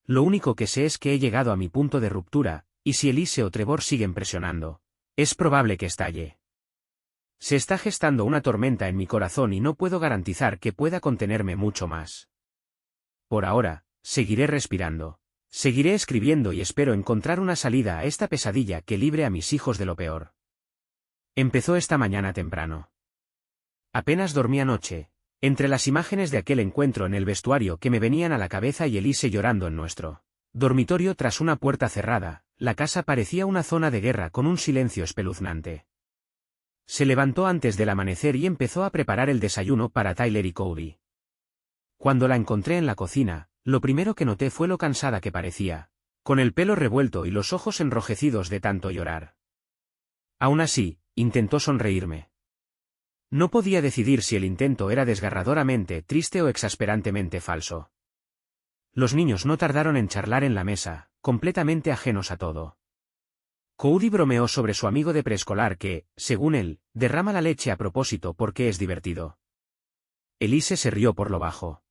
Lo único que sé es que he llegado a mi punto de ruptura, y si Elise o Trevor siguen presionando, es probable que estalle. Se está gestando una tormenta en mi corazón y no puedo garantizar que pueda contenerme mucho más. Por ahora, seguiré respirando. Seguiré escribiendo y espero encontrar una salida a esta pesadilla que libre a mis hijos de lo peor. Empezó esta mañana temprano. Apenas dormí anoche, entre las imágenes de aquel encuentro en el vestuario que me venían a la cabeza y Elise llorando en nuestro dormitorio tras una puerta cerrada, la casa parecía una zona de guerra con un silencio espeluznante. Se levantó antes del amanecer y empezó a preparar el desayuno para Tyler y Cody. Cuando la encontré en la cocina, lo primero que noté fue lo cansada que parecía, con el pelo revuelto y los ojos enrojecidos de tanto llorar. Aún así, intentó sonreírme. No podía decidir si el intento era desgarradoramente triste o exasperantemente falso. Los niños no tardaron en charlar en la mesa, completamente ajenos a todo. Cody bromeó sobre su amigo de preescolar que, según él, derrama la leche a propósito porque es divertido. Elise se rió por lo bajo.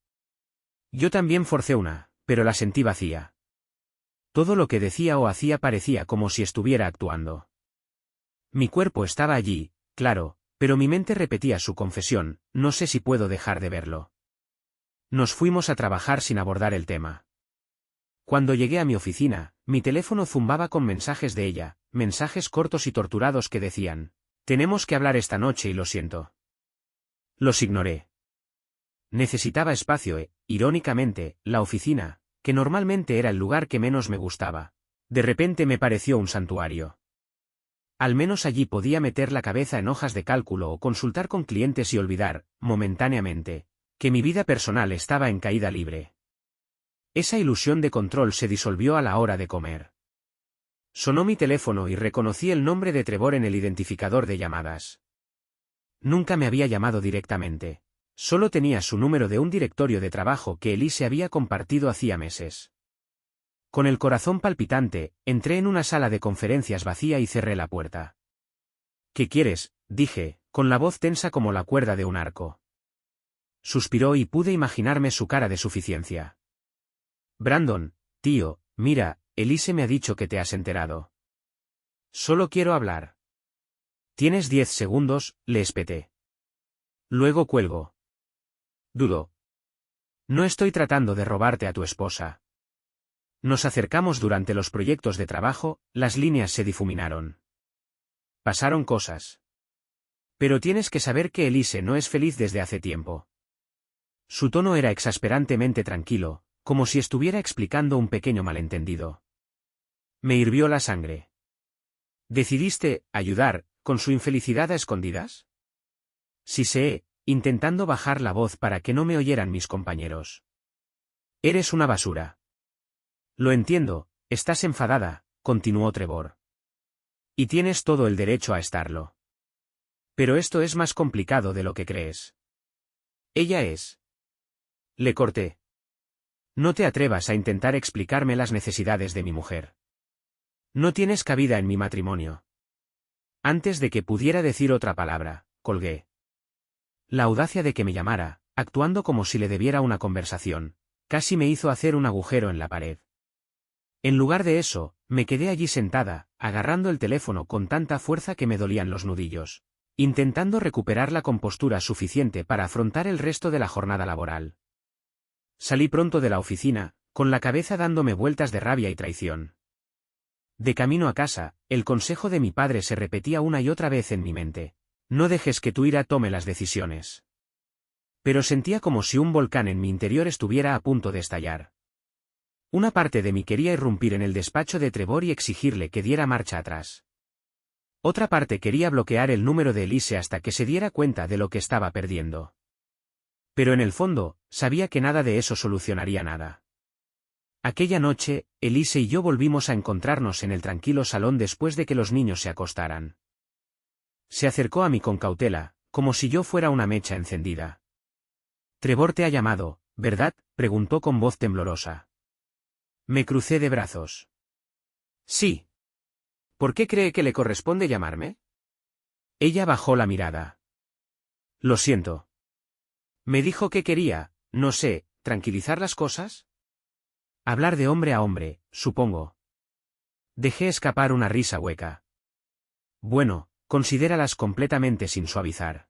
Yo también forcé una, pero la sentí vacía. Todo lo que decía o hacía parecía como si estuviera actuando. Mi cuerpo estaba allí, claro, pero mi mente repetía su confesión: no sé si puedo dejar de verlo. Nos fuimos a trabajar sin abordar el tema. Cuando llegué a mi oficina, mi teléfono zumbaba con mensajes de ella, mensajes cortos y torturados que decían: tenemos que hablar esta noche y lo siento. Los ignoré. Necesitaba espacio, irónicamente, la oficina, que normalmente era el lugar que menos me gustaba. De repente me pareció un santuario. Al menos allí podía meter la cabeza en hojas de cálculo o consultar con clientes y olvidar, momentáneamente, que mi vida personal estaba en caída libre. Esa ilusión de control se disolvió a la hora de comer. Sonó mi teléfono y reconocí el nombre de Trevor en el identificador de llamadas. Nunca me había llamado directamente. Solo tenía su número de un directorio de trabajo que Elise había compartido hacía meses. Con el corazón palpitante, entré en una sala de conferencias vacía y cerré la puerta. ¿Qué quieres?, dije, con la voz tensa como la cuerda de un arco. Suspiró y pude imaginarme su cara de suficiencia. Brandon, tío, mira, Elise me ha dicho que te has enterado. Solo quiero hablar. Tienes 10 segundos, le espeté. Luego cuelgo. Dudo. No estoy tratando de robarte a tu esposa. Nos acercamos durante los proyectos de trabajo, las líneas se difuminaron. Pasaron cosas. Pero tienes que saber que Elise no es feliz desde hace tiempo. Su tono era exasperantemente tranquilo, como si estuviera explicando un pequeño malentendido. Me hirvió la sangre. ¿Decidiste ayudar con su infelicidad a escondidas? Siseé, intentando bajar la voz para que no me oyeran mis compañeros. Eres una basura. Lo entiendo, estás enfadada, continuó Trevor. Y tienes todo el derecho a estarlo. Pero esto es más complicado de lo que crees. Ella es. Le corté. No te atrevas a intentar explicarme las necesidades de mi mujer. No tienes cabida en mi matrimonio. Antes de que pudiera decir otra palabra, colgué. La audacia de que me llamara, actuando como si le debiera una conversación, casi me hizo hacer un agujero en la pared. En lugar de eso, me quedé allí sentada, agarrando el teléfono con tanta fuerza que me dolían los nudillos, intentando recuperar la compostura suficiente para afrontar el resto de la jornada laboral. Salí pronto de la oficina, con la cabeza dándome vueltas de rabia y traición. De camino a casa, el consejo de mi padre se repetía una y otra vez en mi mente. No dejes que tu ira tome las decisiones. Pero sentía como si un volcán en mi interior estuviera a punto de estallar. Una parte de mí quería irrumpir en el despacho de Trevor y exigirle que diera marcha atrás. Otra parte quería bloquear el número de Elise hasta que se diera cuenta de lo que estaba perdiendo. Pero en el fondo, sabía que nada de eso solucionaría nada. Aquella noche, Elise y yo volvimos a encontrarnos en el tranquilo salón después de que los niños se acostaran. Se acercó a mí con cautela, como si yo fuera una mecha encendida. Trevor te ha llamado, ¿verdad?, preguntó con voz temblorosa. Me crucé de brazos. Sí. ¿Por qué cree que le corresponde llamarme? Ella bajó la mirada. Lo siento. Me dijo que quería, no sé, tranquilizar las cosas. Hablar de hombre a hombre, supongo. Dejé escapar una risa hueca. Bueno, considéralas completamente sin suavizar.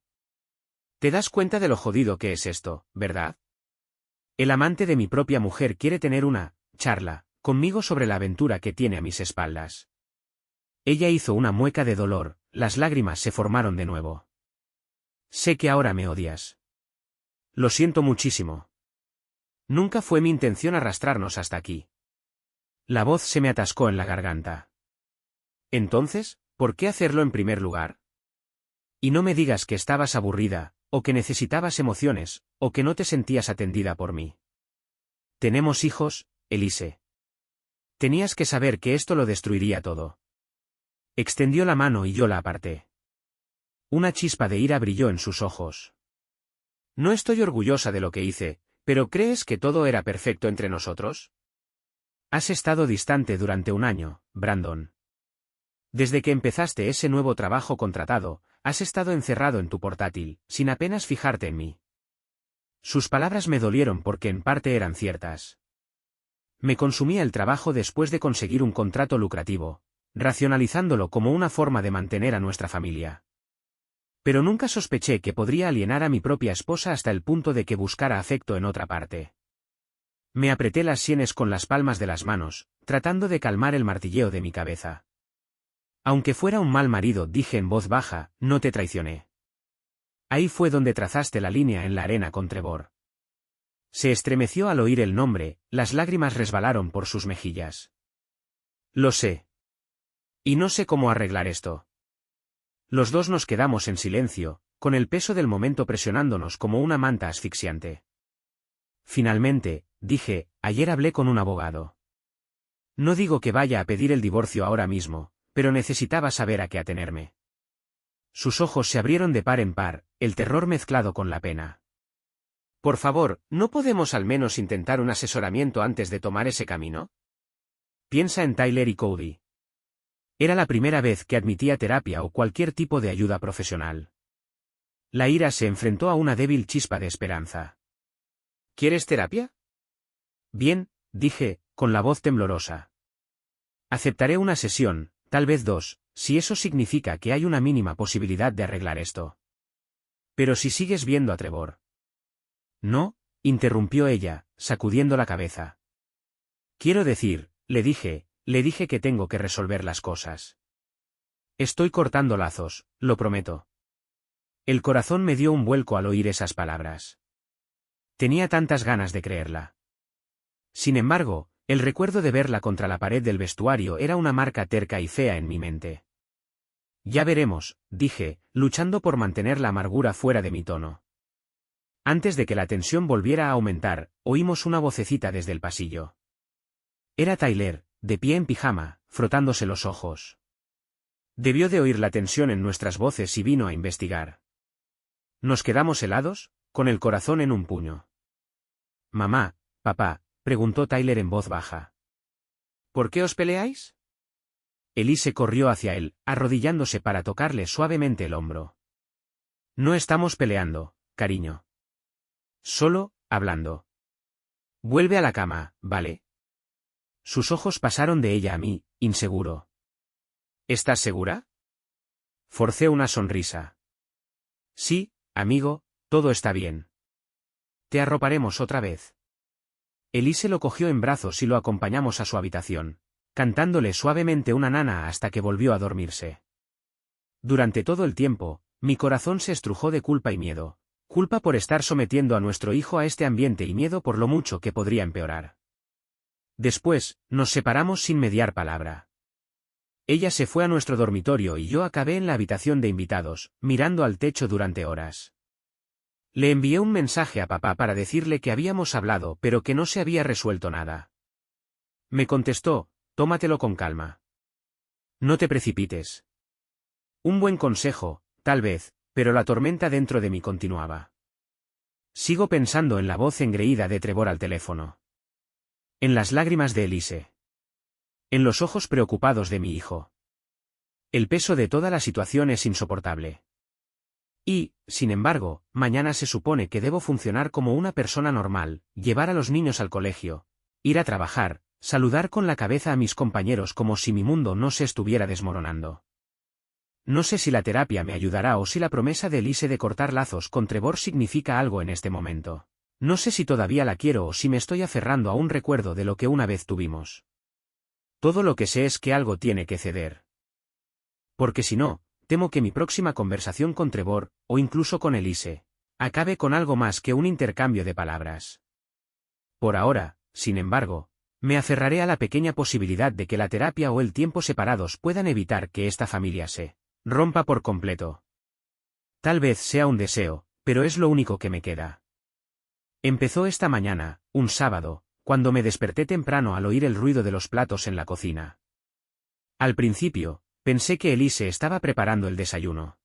Te das cuenta de lo jodido que es esto, ¿verdad? El amante de mi propia mujer quiere tener una charla conmigo sobre la aventura que tiene a mis espaldas. Ella hizo una mueca de dolor, las lágrimas se formaron de nuevo. Sé que ahora me odias. Lo siento muchísimo. Nunca fue mi intención arrastrarnos hasta aquí. La voz se me atascó en la garganta. Entonces, ¿por qué hacerlo en primer lugar? Y no me digas que estabas aburrida, o que necesitabas emociones, o que no te sentías atendida por mí. Tenemos hijos, Elise. Tenías que saber que esto lo destruiría todo. Extendió la mano y yo la aparté. Una chispa de ira brilló en sus ojos. No estoy orgullosa de lo que hice, pero ¿crees que todo era perfecto entre nosotros? Has estado distante durante un año, Brandon. Desde que empezaste ese nuevo trabajo contratado, has estado encerrado en tu portátil, sin apenas fijarte en mí. Sus palabras me dolieron porque en parte eran ciertas. Me consumía el trabajo después de conseguir un contrato lucrativo, racionalizándolo como una forma de mantener a nuestra familia. Pero nunca sospeché que podría alienar a mi propia esposa hasta el punto de que buscara afecto en otra parte. Me apreté las sienes con las palmas de las manos, tratando de calmar el martilleo de mi cabeza. Aunque fuera un mal marido, dije en voz baja, no te traicioné. Ahí fue donde trazaste la línea en la arena con Trevor. Se estremeció al oír el nombre, las lágrimas resbalaron por sus mejillas. Lo sé. Y no sé cómo arreglar esto. Los dos nos quedamos en silencio, con el peso del momento presionándonos como una manta asfixiante. Finalmente, dije, ayer hablé con un abogado. No digo que vaya a pedir el divorcio ahora mismo, pero necesitaba saber a qué atenerme. Sus ojos se abrieron de par en par, el terror mezclado con la pena. Por favor, ¿no podemos al menos intentar un asesoramiento antes de tomar ese camino? Piensa en Tyler y Cody. Era la primera vez que admitía terapia o cualquier tipo de ayuda profesional. La ira se enfrentó a una débil chispa de esperanza. ¿Quieres terapia? Bien, dije, con la voz temblorosa. Aceptaré una sesión, tal vez 2, si eso significa que hay una mínima posibilidad de arreglar esto. Pero si sigues viendo a Trevor. No, interrumpió ella, sacudiendo la cabeza. Quiero decir, le dije que tengo que resolver las cosas. Estoy cortando lazos, lo prometo. El corazón me dio un vuelco al oír esas palabras. Tenía tantas ganas de creerla. Sin embargo, el recuerdo de verla contra la pared del vestuario era una marca terca y fea en mi mente. Ya veremos, dije, luchando por mantener la amargura fuera de mi tono. Antes de que la tensión volviera a aumentar, oímos una vocecita desde el pasillo. Era Tyler, de pie en pijama, frotándose los ojos. Debió de oír la tensión en nuestras voces y vino a investigar. Nos quedamos helados, con el corazón en un puño. Mamá, papá, preguntó Tyler en voz baja. ¿Por qué os peleáis? Elise corrió hacia él, arrodillándose para tocarle suavemente el hombro. No estamos peleando, cariño. Solo, hablando. Vuelve a la cama, ¿vale? Sus ojos pasaron de ella a mí, inseguro. ¿Estás segura? Forcé una sonrisa. Sí, amigo, todo está bien. Te arroparemos otra vez. Elise lo cogió en brazos y lo acompañamos a su habitación, cantándole suavemente una nana hasta que volvió a dormirse. Durante todo el tiempo, mi corazón se estrujó de culpa y miedo. Culpa por estar sometiendo a nuestro hijo a este ambiente y miedo por lo mucho que podría empeorar. Después, nos separamos sin mediar palabra. Ella se fue a nuestro dormitorio y yo acabé en la habitación de invitados, mirando al techo durante horas. Le envié un mensaje a papá para decirle que habíamos hablado pero que no se había resuelto nada. Me contestó, tómatelo con calma. No te precipites. Un buen consejo, tal vez, pero la tormenta dentro de mí continuaba. Sigo pensando en la voz engreída de Trevor al teléfono. En las lágrimas de Elise. En los ojos preocupados de mi hijo. El peso de toda la situación es insoportable. Y, sin embargo, mañana se supone que debo funcionar como una persona normal, llevar a los niños al colegio, ir a trabajar, saludar con la cabeza a mis compañeros como si mi mundo no se estuviera desmoronando. No sé si la terapia me ayudará o si la promesa de Elise de cortar lazos con Trevor significa algo en este momento. No sé si todavía la quiero o si me estoy aferrando a un recuerdo de lo que una vez tuvimos. Todo lo que sé es que algo tiene que ceder. Porque si no, temo que mi próxima conversación con Trevor, o incluso con Elise, acabe con algo más que un intercambio de palabras. Por ahora, sin embargo, me aferraré a la pequeña posibilidad de que la terapia o el tiempo separados puedan evitar que esta familia se rompa por completo. Tal vez sea un deseo, pero es lo único que me queda. Empezó esta mañana, un sábado, cuando me desperté temprano al oír el ruido de los platos en la cocina. Al principio, pensé que Elise estaba preparando el desayuno.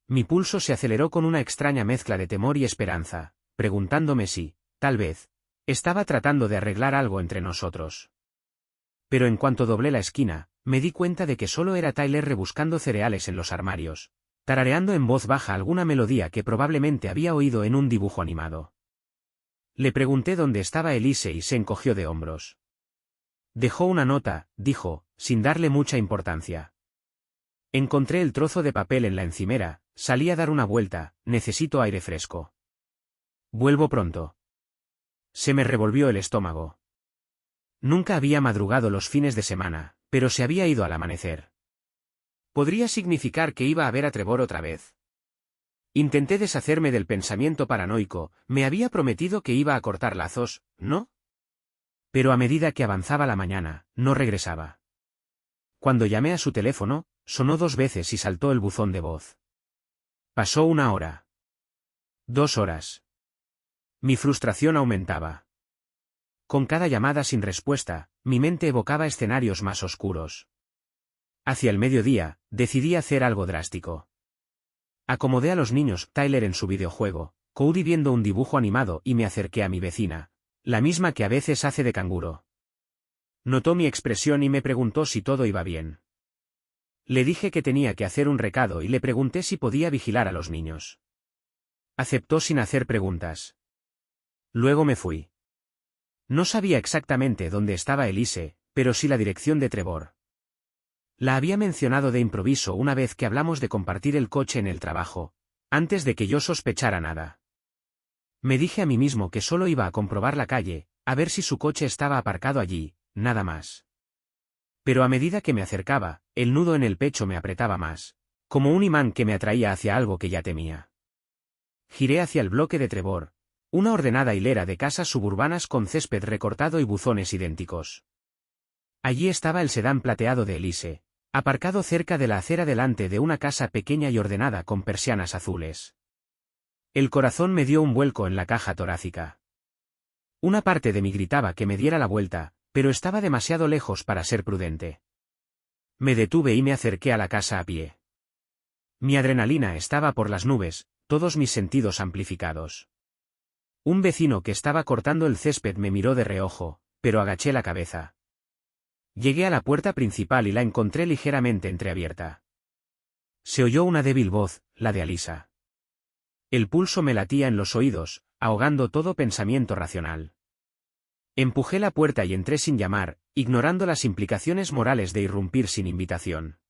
Mi pulso se aceleró con una extraña mezcla de temor y esperanza, preguntándome si, tal vez, estaba tratando de arreglar algo entre nosotros. Pero en cuanto doblé la esquina, me di cuenta de que solo era Tyler rebuscando cereales en los armarios, tarareando en voz baja alguna melodía que probablemente había oído en un dibujo animado. Le pregunté dónde estaba Elise y se encogió de hombros. Dejó una nota, dijo, sin darle mucha importancia. Encontré el trozo de papel en la encimera, salí a dar una vuelta, necesito aire fresco. Vuelvo pronto. Se me revolvió el estómago. Nunca había madrugado los fines de semana, pero se había ido al amanecer. ¿Podría significar que iba a ver a Trevor otra vez? Intenté deshacerme del pensamiento paranoico, me había prometido que iba a cortar lazos, ¿no? Pero a medida que avanzaba la mañana, no regresaba. Cuando llamé a su teléfono, sonó 2 veces y saltó el buzón de voz. Pasó 1 hora. 2 horas. Mi frustración aumentaba. Con cada llamada sin respuesta, mi mente evocaba escenarios más oscuros. Hacia el mediodía, decidí hacer algo drástico. Acomodé a los niños, Tyler en su videojuego, Cody viendo un dibujo animado y me acerqué a mi vecina, la misma que a veces hace de canguro. Notó mi expresión y me preguntó si todo iba bien. Le dije que tenía que hacer un recado y le pregunté si podía vigilar a los niños. Aceptó sin hacer preguntas. Luego me fui. No sabía exactamente dónde estaba Elise, pero sí la dirección de Trevor. La había mencionado de improviso una vez que hablamos de compartir el coche en el trabajo, antes de que yo sospechara nada. Me dije a mí mismo que solo iba a comprobar la calle, a ver si su coche estaba aparcado allí, nada más. Pero a medida que me acercaba, el nudo en el pecho me apretaba más, como un imán que me atraía hacia algo que ya temía. Giré hacia el bloque de Trevor, una ordenada hilera de casas suburbanas con césped recortado y buzones idénticos. Allí estaba el sedán plateado de Elise, aparcado cerca de la acera delante de una casa pequeña y ordenada con persianas azules. El corazón me dio un vuelco en la caja torácica. Una parte de mí gritaba que me diera la vuelta, pero estaba demasiado lejos para ser prudente. Me detuve y me acerqué a la casa a pie. Mi adrenalina estaba por las nubes, todos mis sentidos amplificados. Un vecino que estaba cortando el césped me miró de reojo, pero agaché la cabeza. Llegué a la puerta principal y la encontré ligeramente entreabierta. Se oyó una débil voz, la de Alisa. El pulso me latía en los oídos, ahogando todo pensamiento racional. Empujé la puerta y entré sin llamar, ignorando las implicaciones morales de irrumpir sin invitación.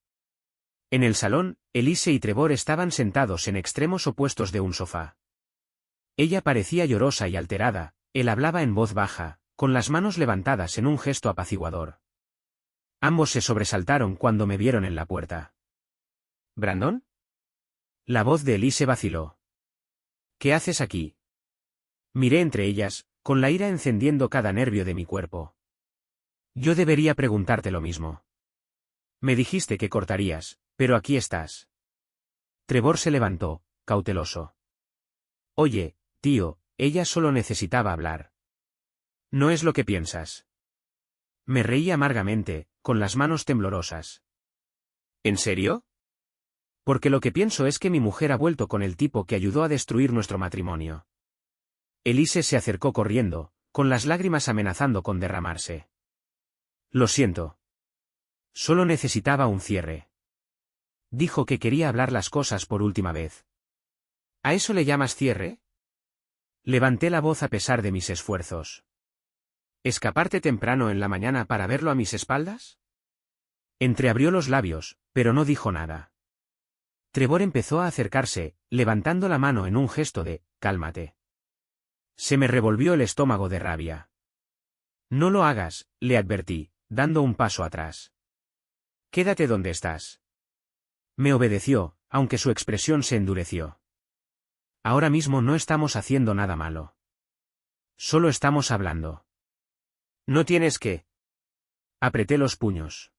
En el salón, Elise y Trevor estaban sentados en extremos opuestos de un sofá. Ella parecía llorosa y alterada, él hablaba en voz baja, con las manos levantadas en un gesto apaciguador. Ambos se sobresaltaron cuando me vieron en la puerta. ¿Brandon? La voz de Elise vaciló. ¿Qué haces aquí? Miré entre ellas, con la ira encendiendo cada nervio de mi cuerpo. Yo debería preguntarte lo mismo. Me dijiste que cortarías, pero aquí estás. Trevor se levantó, cauteloso. Oye, tío, ella solo necesitaba hablar. No es lo que piensas. Me reí amargamente, con las manos temblorosas. ¿En serio? Porque lo que pienso es que mi mujer ha vuelto con el tipo que ayudó a destruir nuestro matrimonio. Elise se acercó corriendo, con las lágrimas amenazando con derramarse. Lo siento. Solo necesitaba un cierre. Dijo que quería hablar las cosas por última vez. ¿A eso le llamas cierre? Levanté la voz a pesar de mis esfuerzos. ¿Escaparte temprano en la mañana para verlo a mis espaldas? Entreabrió los labios, pero no dijo nada. Trevor empezó a acercarse, levantando la mano en un gesto de «cálmate». Se me revolvió el estómago de rabia. No lo hagas, le advertí, dando un paso atrás. Quédate donde estás. Me obedeció, aunque su expresión se endureció. Ahora mismo no estamos haciendo nada malo. Solo estamos hablando. No tienes que. Apreté los puños.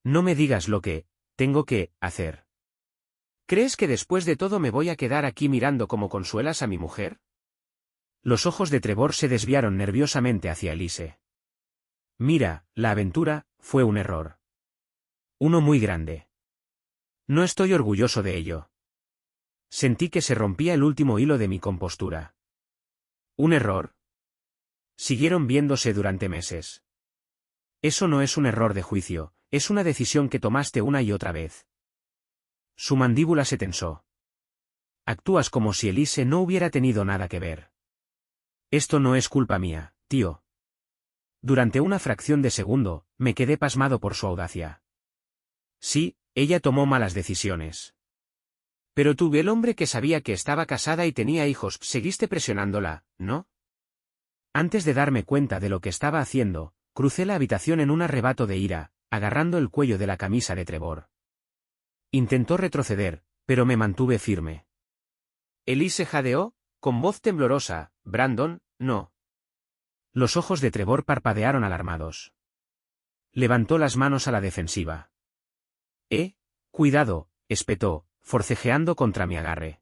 No me digas lo que tengo que hacer. ¿Crees que después de todo me voy a quedar aquí mirando cómo consuelas a mi mujer? Los ojos de Trevor se desviaron nerviosamente hacia Elise. Mira, la aventura fue un error. Uno muy grande. No estoy orgulloso de ello. Sentí que se rompía el último hilo de mi compostura. ¿Un error? Siguieron viéndose durante meses. Eso no es un error de juicio, es una decisión que tomaste una y otra vez. Su mandíbula se tensó. Actúas como si Elise no hubiera tenido nada que ver. Esto no es culpa mía, tío. Durante una fracción de segundo, me quedé pasmado por su audacia. Sí, ella tomó malas decisiones. Pero tú, el hombre que sabía que estaba casada y tenía hijos, seguiste presionándola, ¿no? Antes de darme cuenta de lo que estaba haciendo, crucé la habitación en un arrebato de ira, agarrando el cuello de la camisa de Trevor. Intentó retroceder, pero me mantuve firme. Elise jadeó, con voz temblorosa. Brandon, no. Los ojos de Trevor parpadearon alarmados. Levantó las manos a la defensiva. Cuidado, espetó, forcejeando contra mi agarre.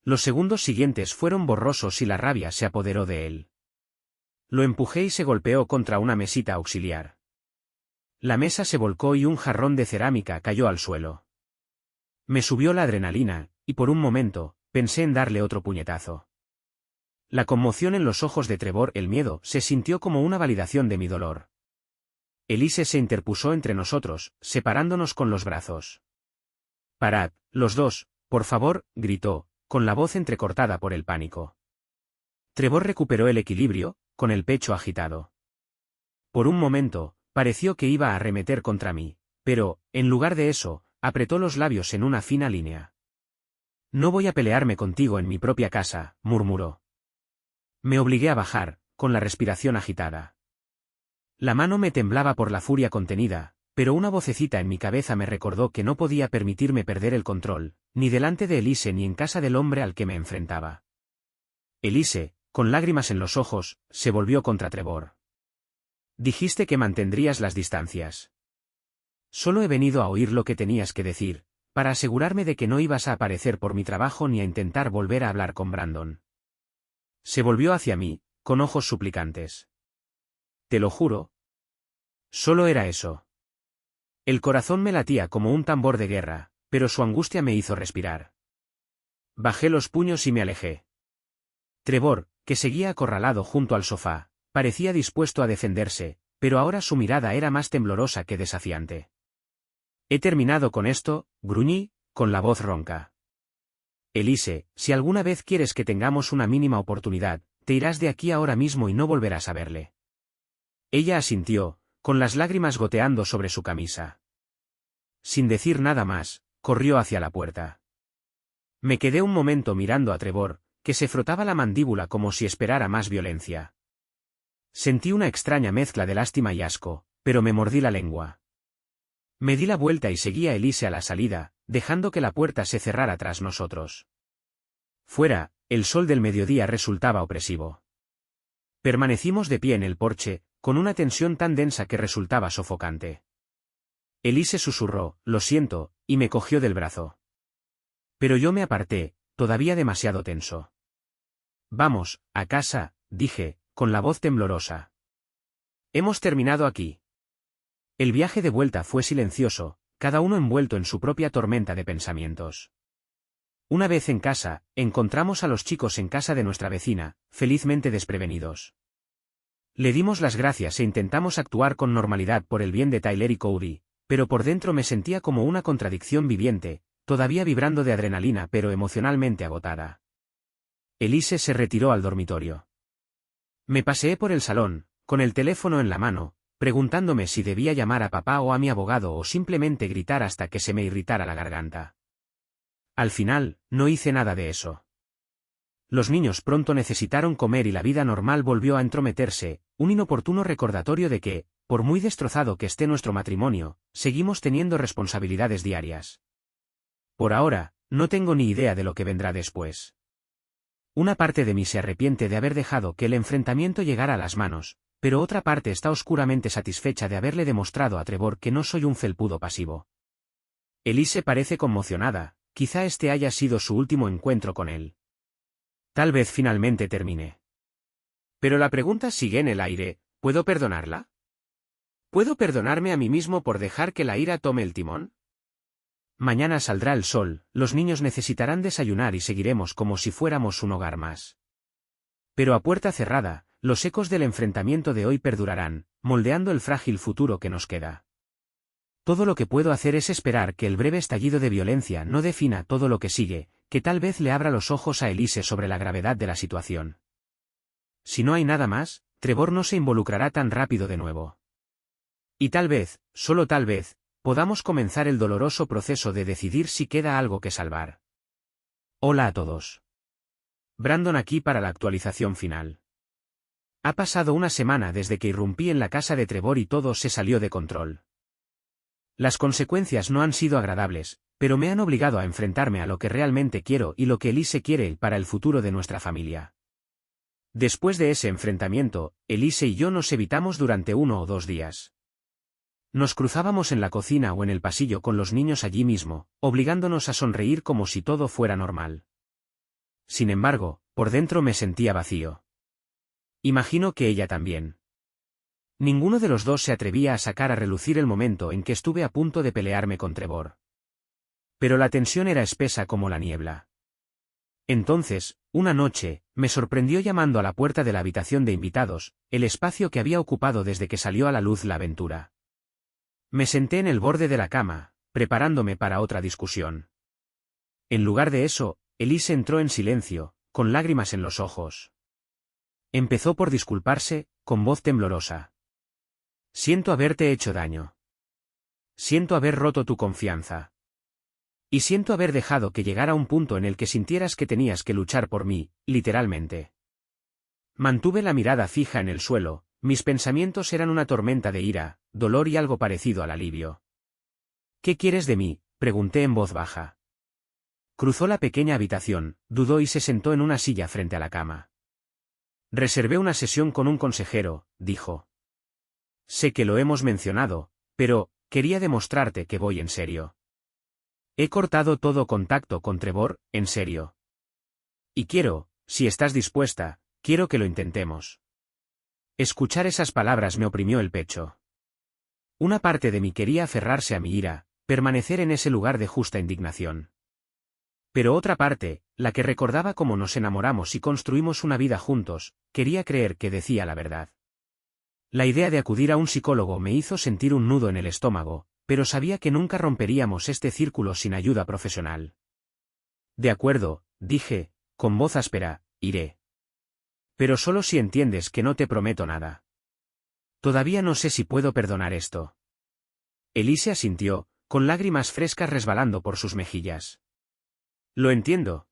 Los segundos siguientes fueron borrosos y la rabia se apoderó de él. Lo empujé y se golpeó contra una mesita auxiliar. La mesa se volcó y un jarrón de cerámica cayó al suelo. Me subió la adrenalina, y por un momento, pensé en darle otro puñetazo. La conmoción en los ojos de Trevor, el miedo, se sintió como una validación de mi dolor. Elise se interpuso entre nosotros, separándonos con los brazos. «Parad, los dos, por favor», gritó, con la voz entrecortada por el pánico. Trevor recuperó el equilibrio, con el pecho agitado. Por un momento, pareció que iba a arremeter contra mí, pero, en lugar de eso, apretó los labios en una fina línea. «No voy a pelearme contigo en mi propia casa», murmuró. Me obligué a bajar, con la respiración agitada. La mano me temblaba por la furia contenida, pero una vocecita en mi cabeza me recordó que no podía permitirme perder el control, ni delante de Elise ni en casa del hombre al que me enfrentaba. Elise, con lágrimas en los ojos, se volvió contra Trevor. «Dijiste que mantendrías las distancias. Solo he venido a oír lo que tenías que decir, para asegurarme de que no ibas a aparecer por mi trabajo ni a intentar volver a hablar con Brandon». Se volvió hacia mí, con ojos suplicantes. «Te lo juro». Solo era eso. El corazón me latía como un tambor de guerra, pero su angustia me hizo respirar. Bajé los puños y me alejé. Trevor, que seguía acorralado junto al sofá, parecía dispuesto a defenderse, pero ahora su mirada era más temblorosa que desafiante. «He terminado con esto», gruñí, con la voz ronca. «Elise, si alguna vez quieres que tengamos una mínima oportunidad, te irás de aquí ahora mismo y no volverás a verle». Ella asintió, con las lágrimas goteando sobre su camisa. Sin decir nada más, corrió hacia la puerta. Me quedé un momento mirando a Trevor, que se frotaba la mandíbula como si esperara más violencia. Sentí una extraña mezcla de lástima y asco, pero me mordí la lengua. Me di la vuelta y seguí a Elise a la salida, dejando que la puerta se cerrara tras nosotros. Fuera, el sol del mediodía resultaba opresivo. Permanecimos de pie en el porche, con una tensión tan densa que resultaba sofocante. Elise susurró, «Lo siento», y me cogió del brazo. Pero yo me aparté, todavía demasiado tenso. «Vamos, a casa», dije, con la voz temblorosa. «Hemos terminado aquí». El viaje de vuelta fue silencioso, cada uno envuelto en su propia tormenta de pensamientos. Una vez en casa, encontramos a los chicos en casa de nuestra vecina, felizmente desprevenidos. Le dimos las gracias e intentamos actuar con normalidad por el bien de Tyler y Cody, pero por dentro me sentía como una contradicción viviente, todavía vibrando de adrenalina pero emocionalmente agotada. Elise se retiró al dormitorio. Me paseé por el salón, con el teléfono en la mano, preguntándome si debía llamar a papá o a mi abogado o simplemente gritar hasta que se me irritara la garganta. Al final, no hice nada de eso. Los niños pronto necesitaron comer y la vida normal volvió a entrometerse, un inoportuno recordatorio de que, por muy destrozado que esté nuestro matrimonio, seguimos teniendo responsabilidades diarias. Por ahora, no tengo ni idea de lo que vendrá después. Una parte de mí se arrepiente de haber dejado que el enfrentamiento llegara a las manos, pero otra parte está oscuramente satisfecha de haberle demostrado a Trevor que no soy un felpudo pasivo. Elise parece conmocionada, quizá este haya sido su último encuentro con él. Tal vez finalmente termine. Pero la pregunta sigue en el aire, ¿puedo perdonarla? ¿Puedo perdonarme a mí mismo por dejar que la ira tome el timón? Mañana saldrá el sol, los niños necesitarán desayunar y seguiremos como si fuéramos un hogar más. Pero a puerta cerrada, los ecos del enfrentamiento de hoy perdurarán, moldeando el frágil futuro que nos queda. Todo lo que puedo hacer es esperar que el breve estallido de violencia no defina todo lo que sigue, que tal vez le abra los ojos a Elise sobre la gravedad de la situación. Si no hay nada más, Trevor no se involucrará tan rápido de nuevo. Y tal vez, solo tal vez, podamos comenzar el doloroso proceso de decidir si queda algo que salvar. Hola a todos. Brandon aquí para la actualización final. Ha pasado una semana desde que irrumpí en la casa de Trevor y todo se salió de control. Las consecuencias no han sido agradables, pero me han obligado a enfrentarme a lo que realmente quiero y lo que Elise quiere para el futuro de nuestra familia. Después de ese enfrentamiento, Elise y yo nos evitamos durante 1 o 2 días. Nos cruzábamos en la cocina o en el pasillo con los niños allí mismo, obligándonos a sonreír como si todo fuera normal. Sin embargo, por dentro me sentía vacío. Imagino que ella también. Ninguno de los dos se atrevía a sacar a relucir el momento en que estuve a punto de pelearme con Trevor. Pero la tensión era espesa como la niebla. Entonces, una noche, me sorprendió llamando a la puerta de la habitación de invitados, el espacio que había ocupado desde que salió a la luz la aventura. Me senté en el borde de la cama, preparándome para otra discusión. En lugar de eso, Elise entró en silencio, con lágrimas en los ojos. Empezó por disculparse, con voz temblorosa. Siento haberte hecho daño. Siento haber roto tu confianza. Y siento haber dejado que llegara un punto en el que sintieras que tenías que luchar por mí, literalmente. Mantuve la mirada fija en el suelo, mis pensamientos eran una tormenta de ira, dolor y algo parecido al alivio. ¿Qué quieres de mí?, pregunté en voz baja. Cruzó la pequeña habitación, dudó y se sentó en una silla frente a la cama. Reservé una sesión con un consejero, dijo. Sé que lo hemos mencionado, pero quería demostrarte que voy en serio. He cortado todo contacto con Trevor, en serio. Y quiero, si estás dispuesta, quiero que lo intentemos. Escuchar esas palabras me oprimió el pecho. Una parte de mí quería aferrarse a mi ira, permanecer en ese lugar de justa indignación. Pero otra parte, la que recordaba cómo nos enamoramos y construimos una vida juntos, quería creer que decía la verdad. La idea de acudir a un psicólogo me hizo sentir un nudo en el estómago, pero sabía que nunca romperíamos este círculo sin ayuda profesional. De acuerdo, dije, con voz áspera, iré. Pero solo si entiendes que no te prometo nada. Todavía no sé si puedo perdonar esto. Elise asintió, con lágrimas frescas resbalando por sus mejillas. Lo entiendo.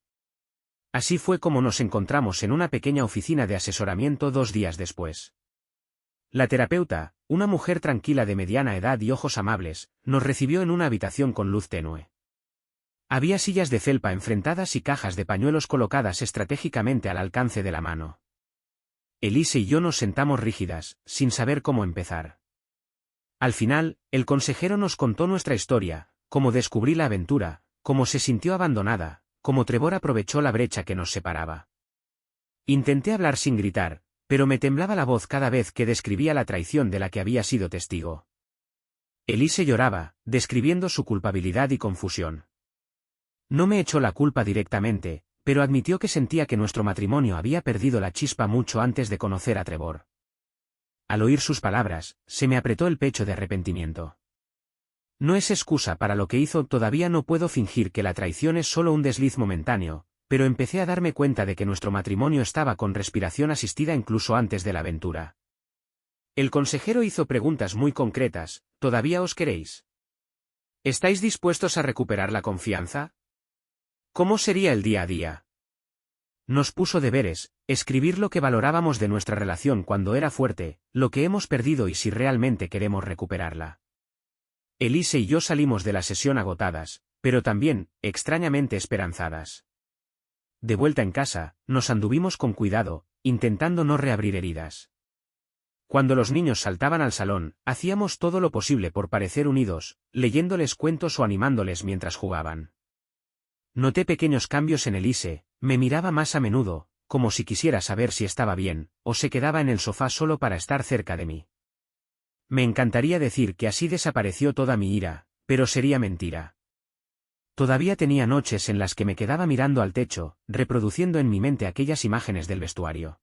Así fue como nos encontramos en una pequeña oficina de asesoramiento 2 días después. La terapeuta, una mujer tranquila de mediana edad y ojos amables, nos recibió en una habitación con luz tenue. Había sillas de felpa enfrentadas y cajas de pañuelos colocadas estratégicamente al alcance de la mano. Elise y yo nos sentamos rígidas, sin saber cómo empezar. Al final, el consejero nos contó nuestra historia, cómo descubrí la aventura, cómo se sintió abandonada, cómo Trevor aprovechó la brecha que nos separaba. Intenté hablar sin gritar, pero me temblaba la voz cada vez que describía la traición de la que había sido testigo. Elise lloraba, describiendo su culpabilidad y confusión. No me echó la culpa directamente, pero admitió que sentía que nuestro matrimonio había perdido la chispa mucho antes de conocer a Trevor. Al oír sus palabras, se me apretó el pecho de arrepentimiento. No es excusa para lo que hizo, todavía no puedo fingir que la traición es solo un desliz momentáneo, pero empecé a darme cuenta de que nuestro matrimonio estaba con respiración asistida incluso antes de la aventura. El consejero hizo preguntas muy concretas. ¿Todavía os queréis? ¿Estáis dispuestos a recuperar la confianza? ¿Cómo sería el día a día? Nos puso deberes, escribir lo que valorábamos de nuestra relación cuando era fuerte, lo que hemos perdido y si realmente queremos recuperarla. Elise y yo salimos de la sesión agotadas, pero también, extrañamente esperanzadas. De vuelta en casa, nos anduvimos con cuidado, intentando no reabrir heridas. Cuando los niños saltaban al salón, hacíamos todo lo posible por parecer unidos, leyéndoles cuentos o animándoles mientras jugaban. Noté pequeños cambios en Elise, me miraba más a menudo, como si quisiera saber si estaba bien, o se quedaba en el sofá solo para estar cerca de mí. Me encantaría decir que así desapareció toda mi ira, pero sería mentira. Todavía tenía noches en las que me quedaba mirando al techo, reproduciendo en mi mente aquellas imágenes del vestuario.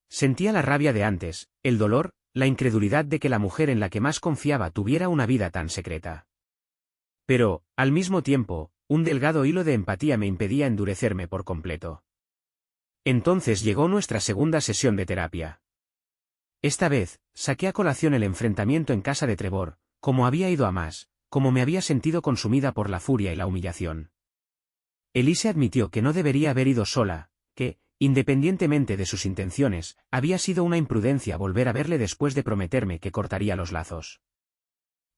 Sentía la rabia de antes, el dolor, la incredulidad de que la mujer en la que más confiaba tuviera una vida tan secreta. Pero, al mismo tiempo, un delgado hilo de empatía me impedía endurecerme por completo. Entonces llegó nuestra segunda sesión de terapia. Esta vez, saqué a colación el enfrentamiento en casa de Trevor, como había ido a más, como me había sentido consumida por la furia y la humillación. Elise admitió que no debería haber ido sola, que, independientemente de sus intenciones, había sido una imprudencia volver a verle después de prometerme que cortaría los lazos.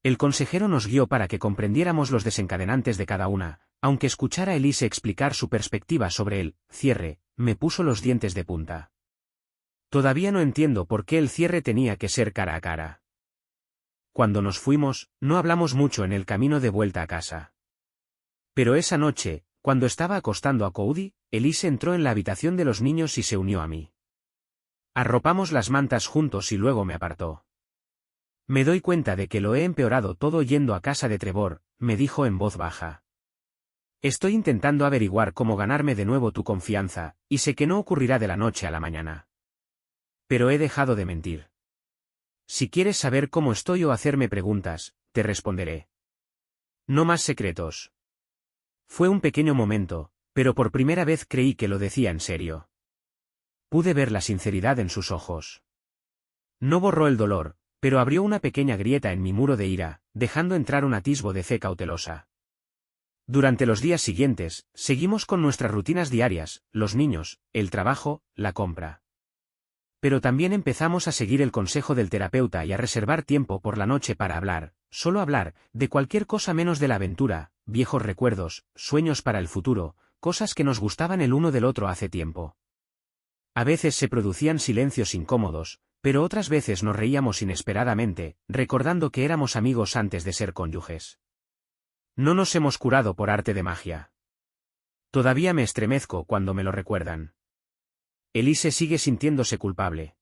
El consejero nos guió para que comprendiéramos los desencadenantes de cada una, aunque escuchar a Elise explicar su perspectiva sobre el cierre, me puso los dientes de punta. Todavía no entiendo por qué el cierre tenía que ser cara a cara. Cuando nos fuimos, no hablamos mucho en el camino de vuelta a casa. Pero esa noche, cuando estaba acostando a Cody, Elise entró en la habitación de los niños y se unió a mí. Arropamos las mantas juntos y luego me apartó. Me doy cuenta de que lo he empeorado todo yendo a casa de Trevor, me dijo en voz baja. Estoy intentando averiguar cómo ganarme de nuevo tu confianza, y sé que no ocurrirá de la noche a la mañana. Pero he dejado de mentir. Si quieres saber cómo estoy o hacerme preguntas, te responderé. No más secretos. Fue un pequeño momento, pero por primera vez creí que lo decía en serio. Pude ver la sinceridad en sus ojos. No borró el dolor, pero abrió una pequeña grieta en mi muro de ira, dejando entrar un atisbo de fe cautelosa. Durante los días siguientes, seguimos con nuestras rutinas diarias, los niños, el trabajo, la compra. Pero también empezamos a seguir el consejo del terapeuta y a reservar tiempo por la noche para hablar, solo hablar, de cualquier cosa menos de la aventura, viejos recuerdos, sueños para el futuro, cosas que nos gustaban el uno del otro hace tiempo. A veces se producían silencios incómodos, pero otras veces nos reíamos inesperadamente, recordando que éramos amigos antes de ser cónyuges. No nos hemos curado por arte de magia. Todavía me estremezco cuando me lo recuerdan. Elise sigue sintiéndose culpable.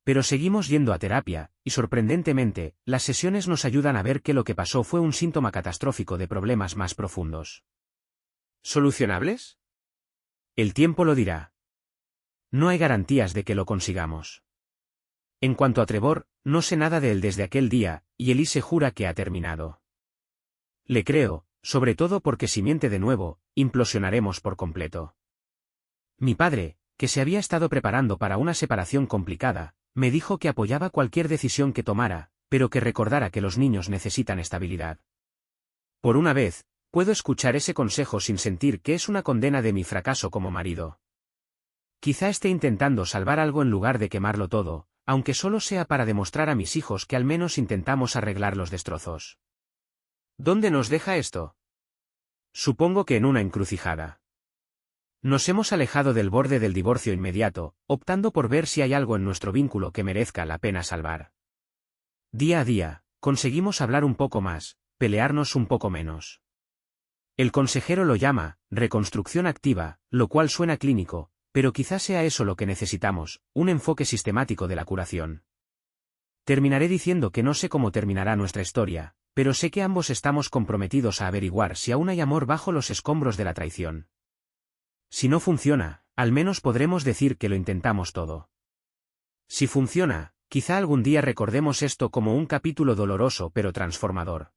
Pero seguimos yendo a terapia, y sorprendentemente, las sesiones nos ayudan a ver que lo que pasó fue un síntoma catastrófico de problemas más profundos. ¿Solucionables? El tiempo lo dirá. No hay garantías de que lo consigamos. En cuanto a Trevor, no sé nada de él desde aquel día, y Elise jura que ha terminado. Le creo, sobre todo porque si miente de nuevo, implosionaremos por completo. Mi padre, que se había estado preparando para una separación complicada, me dijo que apoyaba cualquier decisión que tomara, pero que recordara que los niños necesitan estabilidad. Por una vez, puedo escuchar ese consejo sin sentir que es una condena de mi fracaso como marido. Quizá esté intentando salvar algo en lugar de quemarlo todo, aunque solo sea para demostrar a mis hijos que al menos intentamos arreglar los destrozos. ¿Dónde nos deja esto? Supongo que en una encrucijada. Nos hemos alejado del borde del divorcio inmediato, optando por ver si hay algo en nuestro vínculo que merezca la pena salvar. Día a día, conseguimos hablar un poco más, pelearnos un poco menos. El consejero lo llama reconstrucción activa, lo cual suena clínico, pero quizás sea eso lo que necesitamos, un enfoque sistemático de la curación. Terminaré diciendo que no sé cómo terminará nuestra historia, pero sé que ambos estamos comprometidos a averiguar si aún hay amor bajo los escombros de la traición. Si no funciona, al menos podremos decir que lo intentamos todo. Si funciona, quizá algún día recordemos esto como un capítulo doloroso pero transformador.